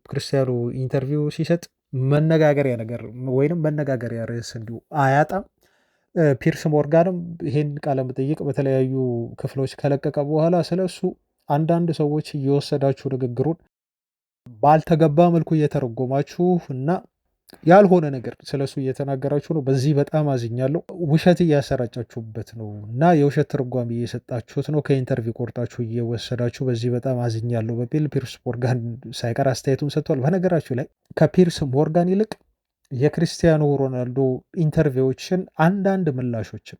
ክርስቲያኖ ኢንተርቪው ሲሰጥ መነጋገሪያ ነገር ወይንም መነጋገሪያ ርዕስ እንዲሁ አያጣም። ፒርስ ሞርጋንም ይሄን ቃለ መጠይቅ በተለያዩ ክፍሎች ከለቀቀ በኋላ ስለሱ አንዳንድ ሰዎች እየወሰዳችሁ ንግግሩን ባልተገባ መልኩ እየተረጎማችሁ እና ያልሆነ ነገር ስለሱ እየተናገራችሁ ነው። በዚህ በጣም አዝኛለሁ። ውሸት እያሰራጫችሁበት ነው እና የውሸት ትርጓሜ እየሰጣችሁት ነው። ከኢንተርቪው ቆርጣችሁ እየወሰዳችሁ በዚህ በጣም አዝኛለሁ በሚል ፒርስ ሞርጋን ሳይቀር አስተያየቱን ሰጥቷል። በነገራችሁ ላይ ከፒርስ ሞርጋን ይልቅ የክርስቲያኖ ሮናልዶ ኢንተርቪዎችን አንዳንድ ምላሾችን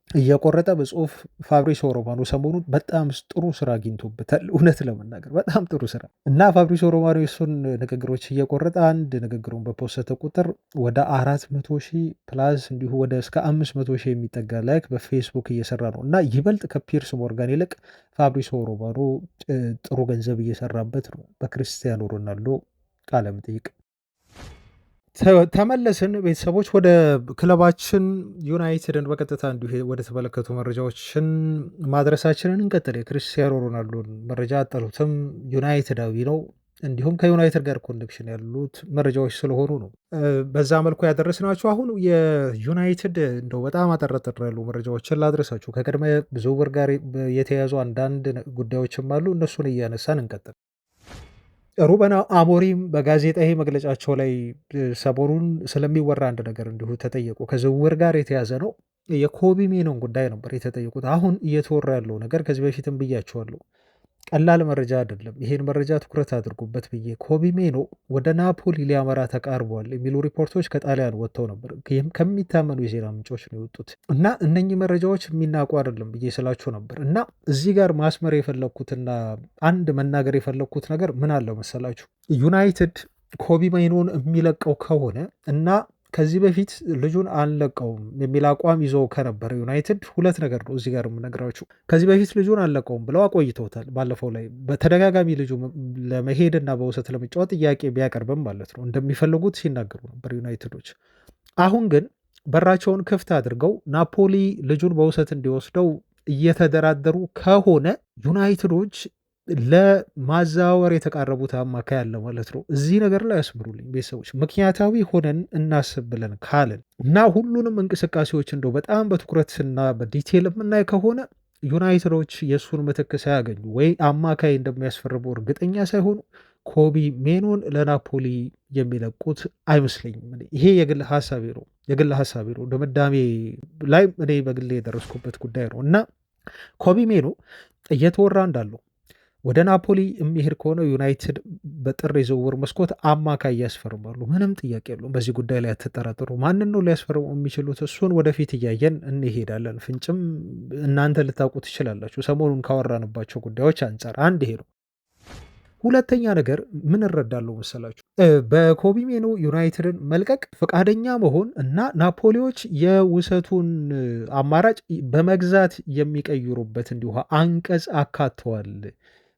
እየቆረጠ በጽሁፍ ፋብሪሶ ሮማኖ ሰሞኑን በጣም ጥሩ ስራ አግኝቶበታል። እውነት ለመናገር በጣም ጥሩ ስራ እና ፋብሪሶ ሮማኖ የሱን ንግግሮች እየቆረጠ አንድ ንግግሩን በፖስተ ቁጥር ወደ 400 ሺህ ፕላስ እንዲሁ ወደ እስከ 500 ሺህ የሚጠጋ ላይክ በፌስቡክ እየሰራ ነው እና ይበልጥ ከፒርስ ሞርጋን ይልቅ ፋብሪሶ ሮማኖ ጥሩ ገንዘብ እየሰራበት ነው በክርስቲያኖ ሮናልዶ ቃለ መጠይቅ። ተመለስን ቤተሰቦች ወደ ክለባችን ዩናይትድን በቀጥታ እንዲሁ ወደ ተመለከቱ መረጃዎችን ማድረሳችንን እንቀጥል። የክርስቲያኖ ሮናልዶን መረጃ አጠሉትም ዩናይትዳዊ ነው፣ እንዲሁም ከዩናይትድ ጋር ኮኔክሽን ያሉት መረጃዎች ስለሆኑ ነው በዛ መልኩ ያደረስናችሁ። አሁን የዩናይትድ እንደው በጣም አጠረጥር ያሉ መረጃዎችን ላድረሳችሁ። ከቅድመ ዝውውር ጋር የተያዙ አንዳንድ ጉዳዮችም አሉ፣ እነሱን እያነሳን እንቀጥል። ሩበን አሞሪም በጋዜጣዊ መግለጫቸው ላይ ሰሞኑን ስለሚወራ አንድ ነገር እንዲሁ ተጠየቁ። ከዝውውር ጋር የተያዘ ነው። የኮቢ ሜኖን ጉዳይ ነበር የተጠየቁት። አሁን እየተወራ ያለው ነገር ከዚህ በፊትም ብያቸዋለሁ፣ ቀላል መረጃ አይደለም። ይሄን መረጃ ትኩረት አድርጉበት ብዬ ኮቢ ሜኖ ወደ ናፖሊ ሊያመራ ተቃርቧል የሚሉ ሪፖርቶች ከጣሊያን ወጥተው ነበር። ከሚታመኑ የዜና ምንጮች ነው የወጡት እና እነኚህ መረጃዎች የሚናቁ አይደለም ብዬ ስላችሁ ነበር። እና እዚህ ጋር ማስመር የፈለግኩትና አንድ መናገር የፈለግኩት ነገር ምን አለው መሰላችሁ? ዩናይትድ ኮቢ ሜኖን የሚለቀው ከሆነ እና ከዚህ በፊት ልጁን አንለቀውም የሚል አቋም ይዞ ከነበረ ዩናይትድ ሁለት ነገር ነው እዚህ ጋር የምነግራችሁ። ከዚህ በፊት ልጁን አንለቀውም ብለው አቆይተውታል። ባለፈው ላይ በተደጋጋሚ ልጁ ለመሄድና በውሰት ለመጫወት ጥያቄ ቢያቀርብም ማለት ነው እንደሚፈልጉት ሲናገሩ ነበር ዩናይትዶች። አሁን ግን በራቸውን ክፍት አድርገው ናፖሊ ልጁን በውሰት እንዲወስደው እየተደራደሩ ከሆነ ዩናይትዶች ለማዛወር የተቃረቡት አማካይ አለ ማለት ነው። እዚህ ነገር ላይ ያስምሩልኝ ቤተሰቦች። ምክንያታዊ ሆነን እናስብ ብለን ካልን እና ሁሉንም እንቅስቃሴዎች እንደው በጣም በትኩረትና በዲቴል የምናይ ከሆነ ዩናይትዶች የእሱን ምትክ ሳያገኙ ወይ አማካይ እንደሚያስፈርሙ እርግጠኛ ሳይሆኑ ኮቢ ሜኖን ለናፖሊ የሚለቁት አይመስለኝም። ይሄ የግል ሀሳቤ ነው። ድምዳሜ ላይ እኔ በግሌ የደረስኩበት ጉዳይ ነው እና ኮቢ ሜኖ እየተወራ እንዳለው ወደ ናፖሊ የሚሄድ ከሆነ ዩናይትድ በጥር የዝውውር መስኮት አማካይ ያስፈርማሉ። ምንም ጥያቄ የለውም። በዚህ ጉዳይ ላይ አትጠራጠሩ። ማንን ነው ሊያስፈርሙ የሚችሉት? እሱን ወደፊት እያየን እንሄዳለን። ፍንጭም እናንተ ልታውቁ ትችላላችሁ። ሰሞኑን ካወራንባቸው ጉዳዮች አንጻር አንድ ይሄ ነው። ሁለተኛ ነገር ምን እረዳለሁ መሰላችሁ? በኮቢ ሜኖ ዩናይትድን መልቀቅ ፈቃደኛ መሆን እና ናፖሊዎች የውሰቱን አማራጭ በመግዛት የሚቀይሩበት እንዲሁ አንቀጽ አካተዋል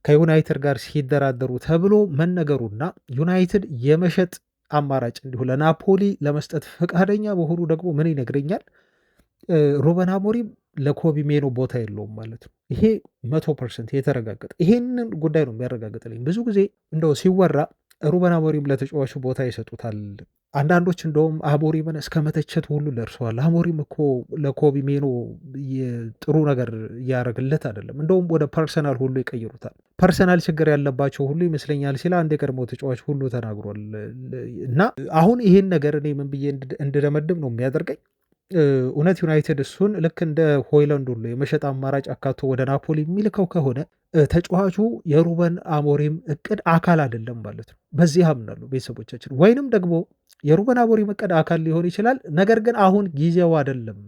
ከዩናይትድ ጋር ሲደራደሩ ተብሎ መነገሩና ዩናይትድ የመሸጥ አማራጭ እንዲሁ ለናፖሊ ለመስጠት ፈቃደኛ መሆኑ ደግሞ ምን ይነግረኛል? ሩበን አሞሪም ለኮቢ ሜኖ ቦታ የለውም ማለት ነው። ይሄ 100% የተረጋገጠ ይሄንን ጉዳይ ነው የሚያረጋግጥልኝ። ብዙ ጊዜ እንደው ሲወራ ሩበን አሞሪም ለተጫዋቹ ቦታ ይሰጡታል። አንዳንዶች እንደውም አሞሪምን እስከ መተቸት ሁሉ ደርሰዋል። አሞሪም እኮ ለኮቢ ሜኖ ጥሩ ነገር እያደረግለት አይደለም፣ እንደውም ወደ ፐርሰናል ሁሉ ይቀይሩታል። ፐርሰናል ችግር ያለባቸው ሁሉ ይመስለኛል ሲል አንድ የቀድሞ ተጫዋች ሁሉ ተናግሯል። እና አሁን ይሄን ነገር እኔ ምን ብዬ እንድደመድም ነው የሚያደርገኝ እውነት ዩናይትድ እሱን ልክ እንደ ሆይላንድ ሁሉ የመሸጥ አማራጭ አካቶ ወደ ናፖሊ የሚልከው ከሆነ ተጫዋቹ የሩበን አሞሪም እቅድ አካል አይደለም ማለት ነው። በዚህ አምናሉ ቤተሰቦቻችን። ወይንም ደግሞ የሩበን አሞሪም እቅድ አካል ሊሆን ይችላል፣ ነገር ግን አሁን ጊዜው አይደለም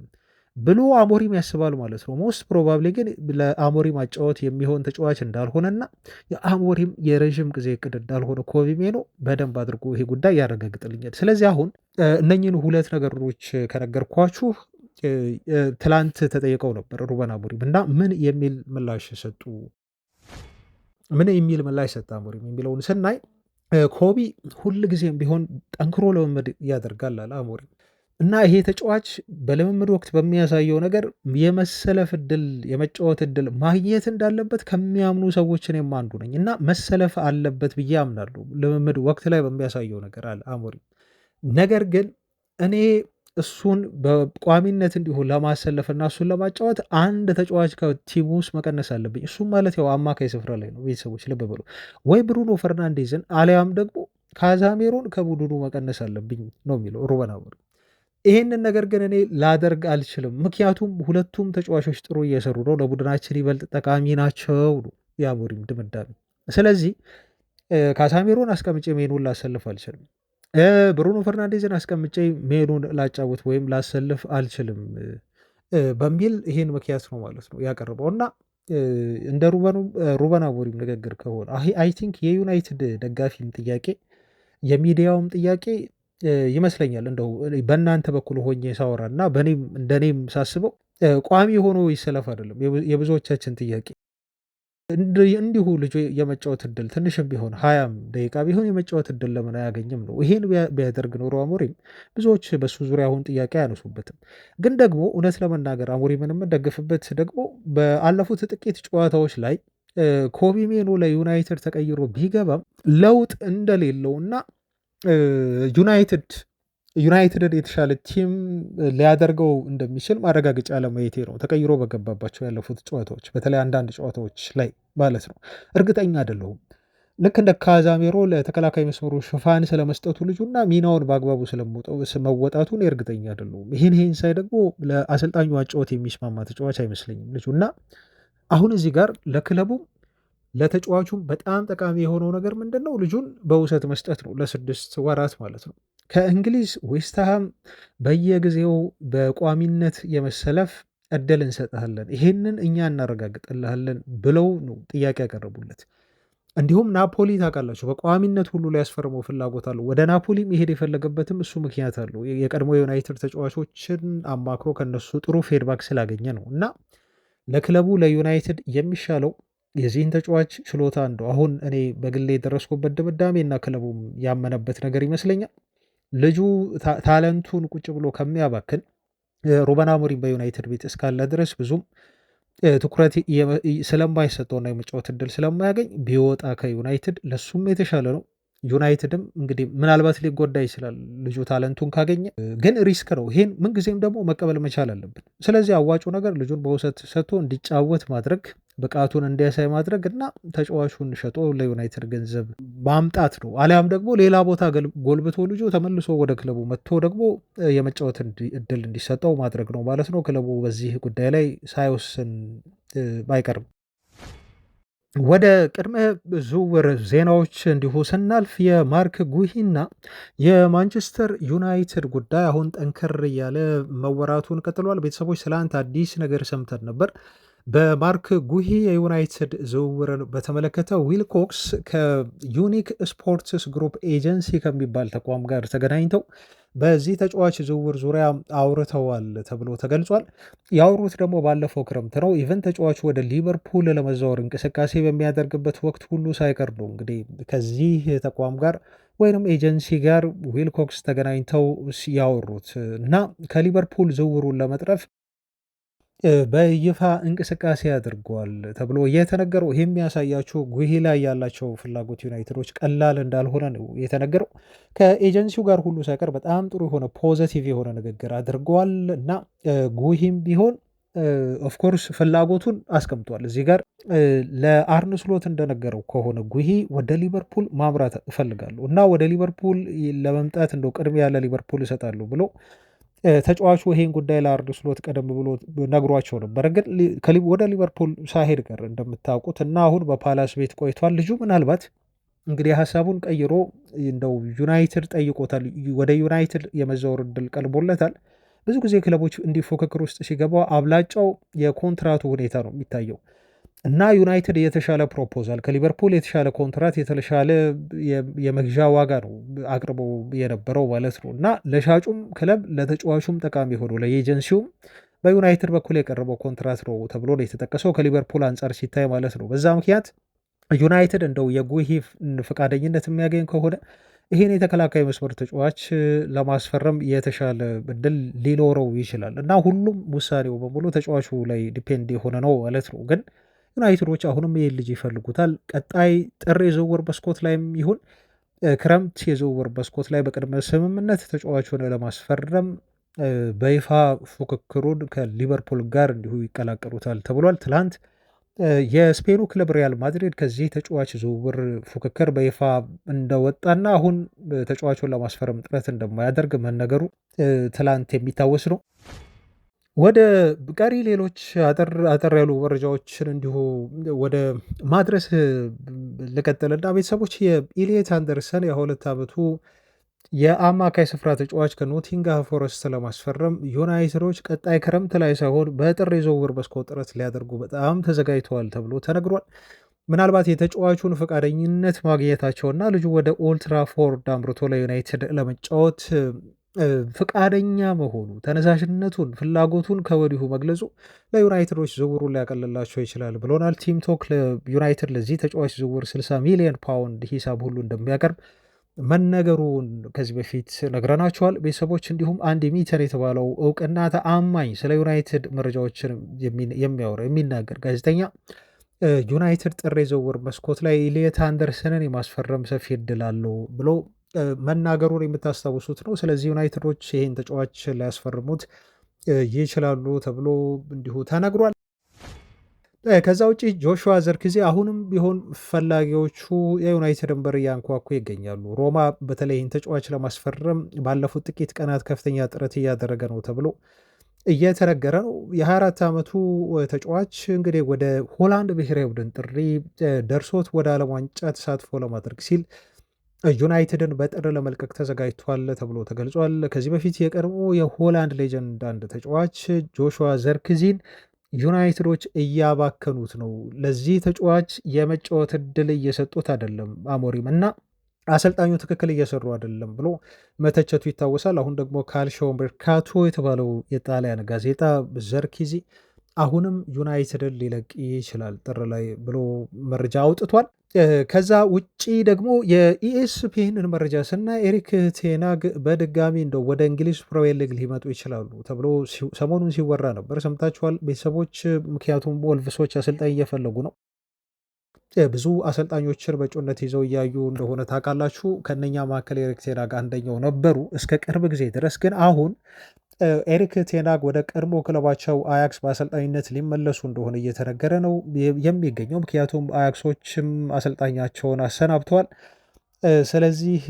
ብሎ አሞሪም ያስባል ማለት ነው። ሞስት ፕሮባብሊ ግን ለአሞሪም አጫወት የሚሆን ተጫዋች እንዳልሆነና የአሞሪም የረዥም ጊዜ እቅድ እንዳልሆነ ኮቢ ሜኖ በደንብ አድርጎ ይሄ ጉዳይ ያረጋግጥልኛል። ስለዚህ አሁን እነኝን ሁለት ነገሮች ከነገርኳችሁ ትላንት ተጠይቀው ነበር ሩበን አሞሪም እና ምን የሚል ምላሽ ሰጡ? ምን የሚል ምላሽ ሰጠ አሞሪም የሚለውን ስናይ ኮቢ ሁል ጊዜም ቢሆን ጠንክሮ ልምምድ ያደርጋል አለ አሞሪም እና ይሄ ተጫዋች በልምምድ ወቅት በሚያሳየው ነገር የመሰለፍ እድል የመጫወት እድል ማግኘት እንዳለበት ከሚያምኑ ሰዎች እኔም አንዱ ነኝ እና መሰለፍ አለበት ብዬ አምናለሁ ልምምድ ወቅት ላይ በሚያሳየው ነገር አለ አሞሪም። ነገር ግን እኔ እሱን በቋሚነት እንዲሁ ለማሰለፍና እሱን ለማጫወት አንድ ተጫዋች ከቲሙ ውስጥ መቀነስ አለብኝ። እሱም ማለት ያው አማካይ ስፍራ ላይ ነው። ቤተሰቦች ልብ በሉ። ወይ ብሩኖ ፈርናንዴዝን አሊያም ደግሞ ካዛሜሮን ከቡድኑ መቀነስ አለብኝ ነው የሚለው ሩበን አሞሪም። ይሄንን ነገር ግን እኔ ላደርግ አልችልም፣ ምክንያቱም ሁለቱም ተጫዋቾች ጥሩ እየሰሩ ነው፣ ለቡድናችን ይበልጥ ጠቃሚ ናቸው ነው የአሞሪም ድምዳሜ። ስለዚህ ካሳሜሮን አስቀምጬ ሜኑን ላሰልፍ አልችልም፣ ብሩኖ ፈርናንዴዝን አስቀምጬ ሜኑን ላጫውት ወይም ላሰልፍ አልችልም በሚል ይሄን ምክንያት ነው ማለት ነው ያቀርበው እና እንደ ሩበን አሞሪም ንግግር ከሆነ አይ ቲንክ የዩናይትድ ደጋፊም ጥያቄ የሚዲያውም ጥያቄ ይመስለኛል እንደው በእናንተ በኩል ሆኜ ሳወራ እና እንደኔም ሳስበው ቋሚ ሆኖ ይሰለፍ አይደለም የብዙዎቻችን ጥያቄ። እንዲሁ ልጁ የመጫወት እድል ትንሽም ቢሆን 20 ደቂቃ ቢሆን የመጫወት እድል ለምን አያገኝም ነው። ይሄን ቢያደርግ ኖሮ አሞሪም ብዙዎች በሱ ዙሪያ አሁን ጥያቄ አያነሱበትም። ግን ደግሞ እውነት ለመናገር አሞሪምን የምንደግፍበት ደግሞ በአለፉት ጥቂት ጨዋታዎች ላይ ኮቢ ሜኖ ለዩናይትድ ተቀይሮ ቢገባም ለውጥ እንደሌለውና ዩናይትድን የተሻለ ቲም ሊያደርገው እንደሚችል ማረጋገጫ ለማየቴ ነው። ተቀይሮ በገባባቸው ያለፉት ጨዋታዎች በተለይ አንዳንድ ጨዋታዎች ላይ ማለት ነው። እርግጠኛ አይደለሁም ልክ እንደ ካዛሜሮ ለተከላካይ መስመሩ ሽፋን ስለመስጠቱ ልጁና ሚናውን በአግባቡ ስለመወጣቱን እርግጠኛ አይደለሁም። ይህን ሳይ ደግሞ ለአሰልጣኙ አጨዋወት የሚስማማ ተጫዋች አይመስለኝም ልጁና አሁን እዚህ ጋር ለክለቡም ለተጫዋቹም በጣም ጠቃሚ የሆነው ነገር ምንድን ነው? ልጁን በውሰት መስጠት ነው ለ6 ወራት ማለት ነው። ከእንግሊዝ ዌስትሃም በየጊዜው በቋሚነት የመሰለፍ እድል እንሰጥሃለን፣ ይሄንን እኛ እናረጋግጥልሃለን ብለው ነው ጥያቄ ያቀረቡለት። እንዲሁም ናፖሊ ታውቃላችሁ በቋሚነት ሁሉ ሊያስፈርመው ፍላጎት አለው። ወደ ናፖሊ መሄድ የፈለገበትም እሱ ምክንያት አለው። የቀድሞ የዩናይትድ ተጫዋቾችን አማክሮ ከነሱ ጥሩ ፌድባክ ስላገኘ ነው እና ለክለቡ ለዩናይትድ የሚሻለው የዚህን ተጫዋች ችሎታ እንደው አሁን እኔ በግሌ የደረስኩበት ድምዳሜ እና ክለቡም ያመነበት ነገር ይመስለኛል ልጁ ታለንቱን ቁጭ ብሎ ከሚያባክን ሩበን አሞሪም በዩናይትድ ቤት እስካለ ድረስ ብዙም ትኩረት ስለማይሰጠውና የመጫወት እድል ስለማያገኝ ቢወጣ ከዩናይትድ ለሱም የተሻለ ነው። ዩናይትድም እንግዲህ ምናልባት ሊጎዳ ይችላል ልጁ ታለንቱን ካገኘ፣ ግን ሪስክ ነው። ይሄን ምንጊዜም ደግሞ መቀበል መቻል አለብን። ስለዚህ አዋጩ ነገር ልጁን በውሰት ሰጥቶ እንዲጫወት ማድረግ፣ ብቃቱን እንዲያሳይ ማድረግ እና ተጫዋቹን ሸጦ ለዩናይትድ ገንዘብ ማምጣት ነው። አሊያም ደግሞ ሌላ ቦታ ጎልብቶ ልጁ ተመልሶ ወደ ክለቡ መጥቶ ደግሞ የመጫወት እድል እንዲሰጠው ማድረግ ነው ማለት ነው። ክለቡ በዚህ ጉዳይ ላይ ሳይወስን አይቀርም። ወደ ቅድመ ዝውውር ዜናዎች እንዲሁ ስናልፍ የማርክ ጉሂና የማንቸስተር ዩናይትድ ጉዳይ አሁን ጠንከር እያለ መወራቱን ቀጥሏል። ቤተሰቦች ስለ አንድ አዲስ ነገር ሰምተን ነበር። በማርክ ጉሂ የዩናይትድ ዝውውርን በተመለከተ ዊልኮክስ ከዩኒክ ስፖርትስ ግሩፕ ኤጀንሲ ከሚባል ተቋም ጋር ተገናኝተው በዚህ ተጫዋች ዝውውር ዙሪያ አውርተዋል ተብሎ ተገልጿል። ያወሩት ደግሞ ባለፈው ክረምት ነው። ኢቨን ተጫዋቹ ወደ ሊቨርፑል ለመዛወር እንቅስቃሴ በሚያደርግበት ወቅት ሁሉ ሳይቀር ነው እንግዲህ ከዚህ ተቋም ጋር ወይም ኤጀንሲ ጋር ዊልኮክስ ተገናኝተው ያወሩት እና ከሊቨርፑል ዝውውሩን ለመጥረፍ በይፋ እንቅስቃሴ አድርገዋል ተብሎ የተነገረው። ይህ የሚያሳያችሁ ጉሂ ላይ ያላቸው ፍላጎት ዩናይትዶች ቀላል እንዳልሆነ ነው የተነገረው። ከኤጀንሲው ጋር ሁሉ ሳይቀር በጣም ጥሩ የሆነ ፖዘቲቭ የሆነ ንግግር አድርገዋል እና ጉሂም ቢሆን ኦፍኮርስ ፍላጎቱን አስቀምጧል እዚህ ጋር ለአርነ ስሎት እንደነገረው ከሆነ ጉሂ ወደ ሊቨርፑል ማምራት እፈልጋለሁ እና ወደ ሊቨርፑል ለመምጣት እንደው ቅድሚያ ለሊቨርፑል ይሰጣሉ ብሎ ተጫዋቹ ይሄን ጉዳይ ለአርነ ስሎት ቀደም ብሎ ነግሯቸው ነበር። ግን ወደ ሊቨርፑል ሳሄድ ቀር እንደምታውቁት እና አሁን በፓላስ ቤት ቆይቷል። ልጁ ምናልባት እንግዲህ ሀሳቡን ቀይሮ እንደው ዩናይትድ ጠይቆታል። ወደ ዩናይትድ የመዛወር እድል ቀልቦለታል። ብዙ ጊዜ ክለቦች እንዲህ ፉክክር ውስጥ ሲገባ አብላጫው የኮንትራቱ ሁኔታ ነው የሚታየው እና ዩናይትድ የተሻለ ፕሮፖዛል ከሊቨርፑል የተሻለ ኮንትራት የተሻለ የመግዣ ዋጋ ነው አቅርበው የነበረው ማለት ነው እና ለሻጩም ክለብ ለተጫዋቹም ጠቃሚ ሆኖ ለኤጀንሲውም በዩናይትድ በኩል የቀረበው ኮንትራት ነው ተብሎ ነው የተጠቀሰው ከሊቨርፑል አንጻር ሲታይ ማለት ነው። በዛ ምክንያት ዩናይትድ እንደው የጉሂ ፈቃደኝነት የሚያገኝ ከሆነ ይህን የተከላካይ መስመር ተጫዋች ለማስፈረም የተሻለ እድል ሊኖረው ይችላል እና ሁሉም ውሳኔው በሙሉ ተጫዋቹ ላይ ዲፔንድ የሆነ ነው ማለት ነው። ግን ዩናይትዶች አሁንም ይህን ልጅ ይፈልጉታል። ቀጣይ ጥር የዝውውር መስኮት ላይም ይሁን ክረምት የዝውውር መስኮት ላይ በቅድመ ስምምነት ተጫዋቹን ለማስፈረም በይፋ ፉክክሩን ከሊቨርፑል ጋር እንዲሁ ይቀላቀሉታል ተብሏል። ትላንት የስፔኑ ክለብ ሪያል ማድሪድ ከዚህ ተጫዋች ዝውውር ፉክክር በይፋ እንደወጣና አሁን ተጫዋቹን ለማስፈረም ጥረት እንደማያደርግ መነገሩ ትላንት የሚታወስ ነው። ወደ ቀሪ ሌሎች አጠር ያሉ መረጃዎችን እንዲሁ ወደ ማድረስ ልቀጥልና ቤተሰቦች የኢሊየት አንደርሰን የ22 ዓመቱ የአማካይ ስፍራ ተጫዋች ከኖቲንግሃም ፎረስት ለማስፈረም ዩናይትዶች ቀጣይ ክረምት ላይ ሳይሆን በጥር የዝውውር መስኮት ጥረት ሊያደርጉ በጣም ተዘጋጅተዋል ተብሎ ተነግሯል። ምናልባት የተጫዋቹን ፈቃደኝነት ማግኘታቸውና ልጁ ወደ ኦልትራፎርድ አምርቶ ለዩናይትድ ለመጫወት ፍቃደኛ መሆኑ ተነሳሽነቱን ፍላጎቱን ከወዲሁ መግለጹ ለዩናይትዶች ዝውውሩን ሊያቀልላቸው ይችላል ብሎናል። ቲም ቶክ ለዩናይትድ ለዚህ ተጫዋች ዝውውር 60 ሚሊዮን ፓውንድ ሂሳብ ሁሉ እንደሚያቀርብ መነገሩን ከዚህ በፊት ነግረናቸዋል ቤተሰቦች። እንዲሁም አንድ ሚተር የተባለው እውቅና ተአማኝ ስለ ዩናይትድ መረጃዎችን የሚያወራ የሚናገር ጋዜጠኛ ዩናይትድ ጥር የዝውውር መስኮት ላይ ኢሊየት አንደርሰንን የማስፈረም ሰፊ እድል አለው ብሎ መናገሩን የምታስታውሱት ነው። ስለዚህ ዩናይትዶች ይህን ተጫዋች ሊያስፈርሙት ይችላሉ ተብሎ እንዲሁ ተነግሯል። ከዛ ውጭ ጆሹዋ ዘርክዜ አሁንም ቢሆን ፈላጊዎቹ የዩናይትድን በር እያንኳኩ ይገኛሉ። ሮማ በተለይ ይህን ተጫዋች ለማስፈረም ባለፉት ጥቂት ቀናት ከፍተኛ ጥረት እያደረገ ነው ተብሎ እየተነገረ ነው። የ24 ዓመቱ ተጫዋች እንግዲህ ወደ ሆላንድ ብሔራዊ ቡድን ጥሪ ደርሶት ወደ ዓለም ዋንጫ ተሳትፎ ለማድረግ ሲል ዩናይትድን በጥር ለመልቀቅ ተዘጋጅቷል ተብሎ ተገልጿል። ከዚህ በፊት የቀድሞ የሆላንድ ሌጀንድ አንድ ተጫዋች ጆሹዋ ዘርክዚን ዩናይትዶች እያባከኑት ነው፣ ለዚህ ተጫዋች የመጫወት እድል እየሰጡት አይደለም አሞሪም እና አሰልጣኙ ትክክል እየሰሩ አይደለም ብሎ መተቸቱ ይታወሳል። አሁን ደግሞ ካልሺዮ ሜርካቶ የተባለው የጣሊያን ጋዜጣ ዘርክዚ አሁንም ዩናይትድን ሊለቅ ይችላል ጥር ላይ ብሎ መረጃ አውጥቷል። ከዛ ውጪ ደግሞ የኢኤስፒኤንን መረጃ ስና ኤሪክ ቴናግ በድጋሚ እንደው ወደ እንግሊዝ ፕሪሚየር ሊግ ሊመጡ ይችላሉ ተብሎ ሰሞኑን ሲወራ ነበር፣ ሰምታችኋል ቤተሰቦች። ምክንያቱም ወልቭሶች አሰልጣኝ እየፈለጉ ነው። ብዙ አሰልጣኞችን በእጩነት ይዘው እያዩ እንደሆነ ታውቃላችሁ። ከነኛ መካከል ኤሪክ ቴናግ አንደኛው ነበሩ እስከ ቅርብ ጊዜ ድረስ። ግን አሁን ኤሪክ ቴናግ ወደ ቀድሞ ክለባቸው አያክስ በአሰልጣኝነት ሊመለሱ እንደሆነ እየተነገረ ነው የሚገኘው። ምክንያቱም አያክሶችም አሰልጣኛቸውን አሰናብተዋል። ስለዚህ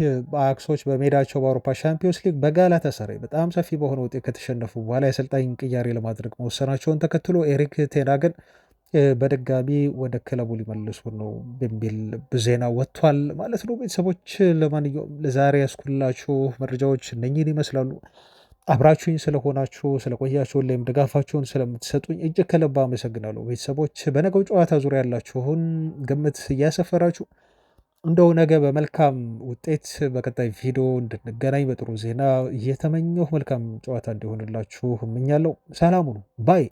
አያክሶች በሜዳቸው በአውሮፓ ሻምፒዮንስ ሊግ በጋላታሳራይ በጣም ሰፊ በሆነ ውጤት ከተሸነፉ በኋላ የአሰልጣኝ ቅያሬ ለማድረግ መወሰናቸውን ተከትሎ ኤሪክ ቴናግን በድጋሚ ወደ ክለቡ ሊመልሱ ነው በሚል ዜና ወጥቷል ማለት ነው። ቤተሰቦች ለማንኛውም ለዛሬ ያስኩላችሁ መረጃዎች እነኝህን ይመስላሉ። አብራችሁኝ ስለሆናችሁ ስለቆያችሁ፣ ሁሌም ድጋፋችሁን ስለምትሰጡኝ እጅግ ከልብ አመሰግናለሁ። ቤተሰቦች በነገው ጨዋታ ዙሪያ ያላችሁን ግምት እያሰፈራችሁ እንደው ነገ በመልካም ውጤት በቀጣይ ቪዲዮ እንድንገናኝ በጥሩ ዜና እየተመኘሁ መልካም ጨዋታ እንዲሆንላችሁ እመኛለሁ። ሰላም ሁኑ ባይ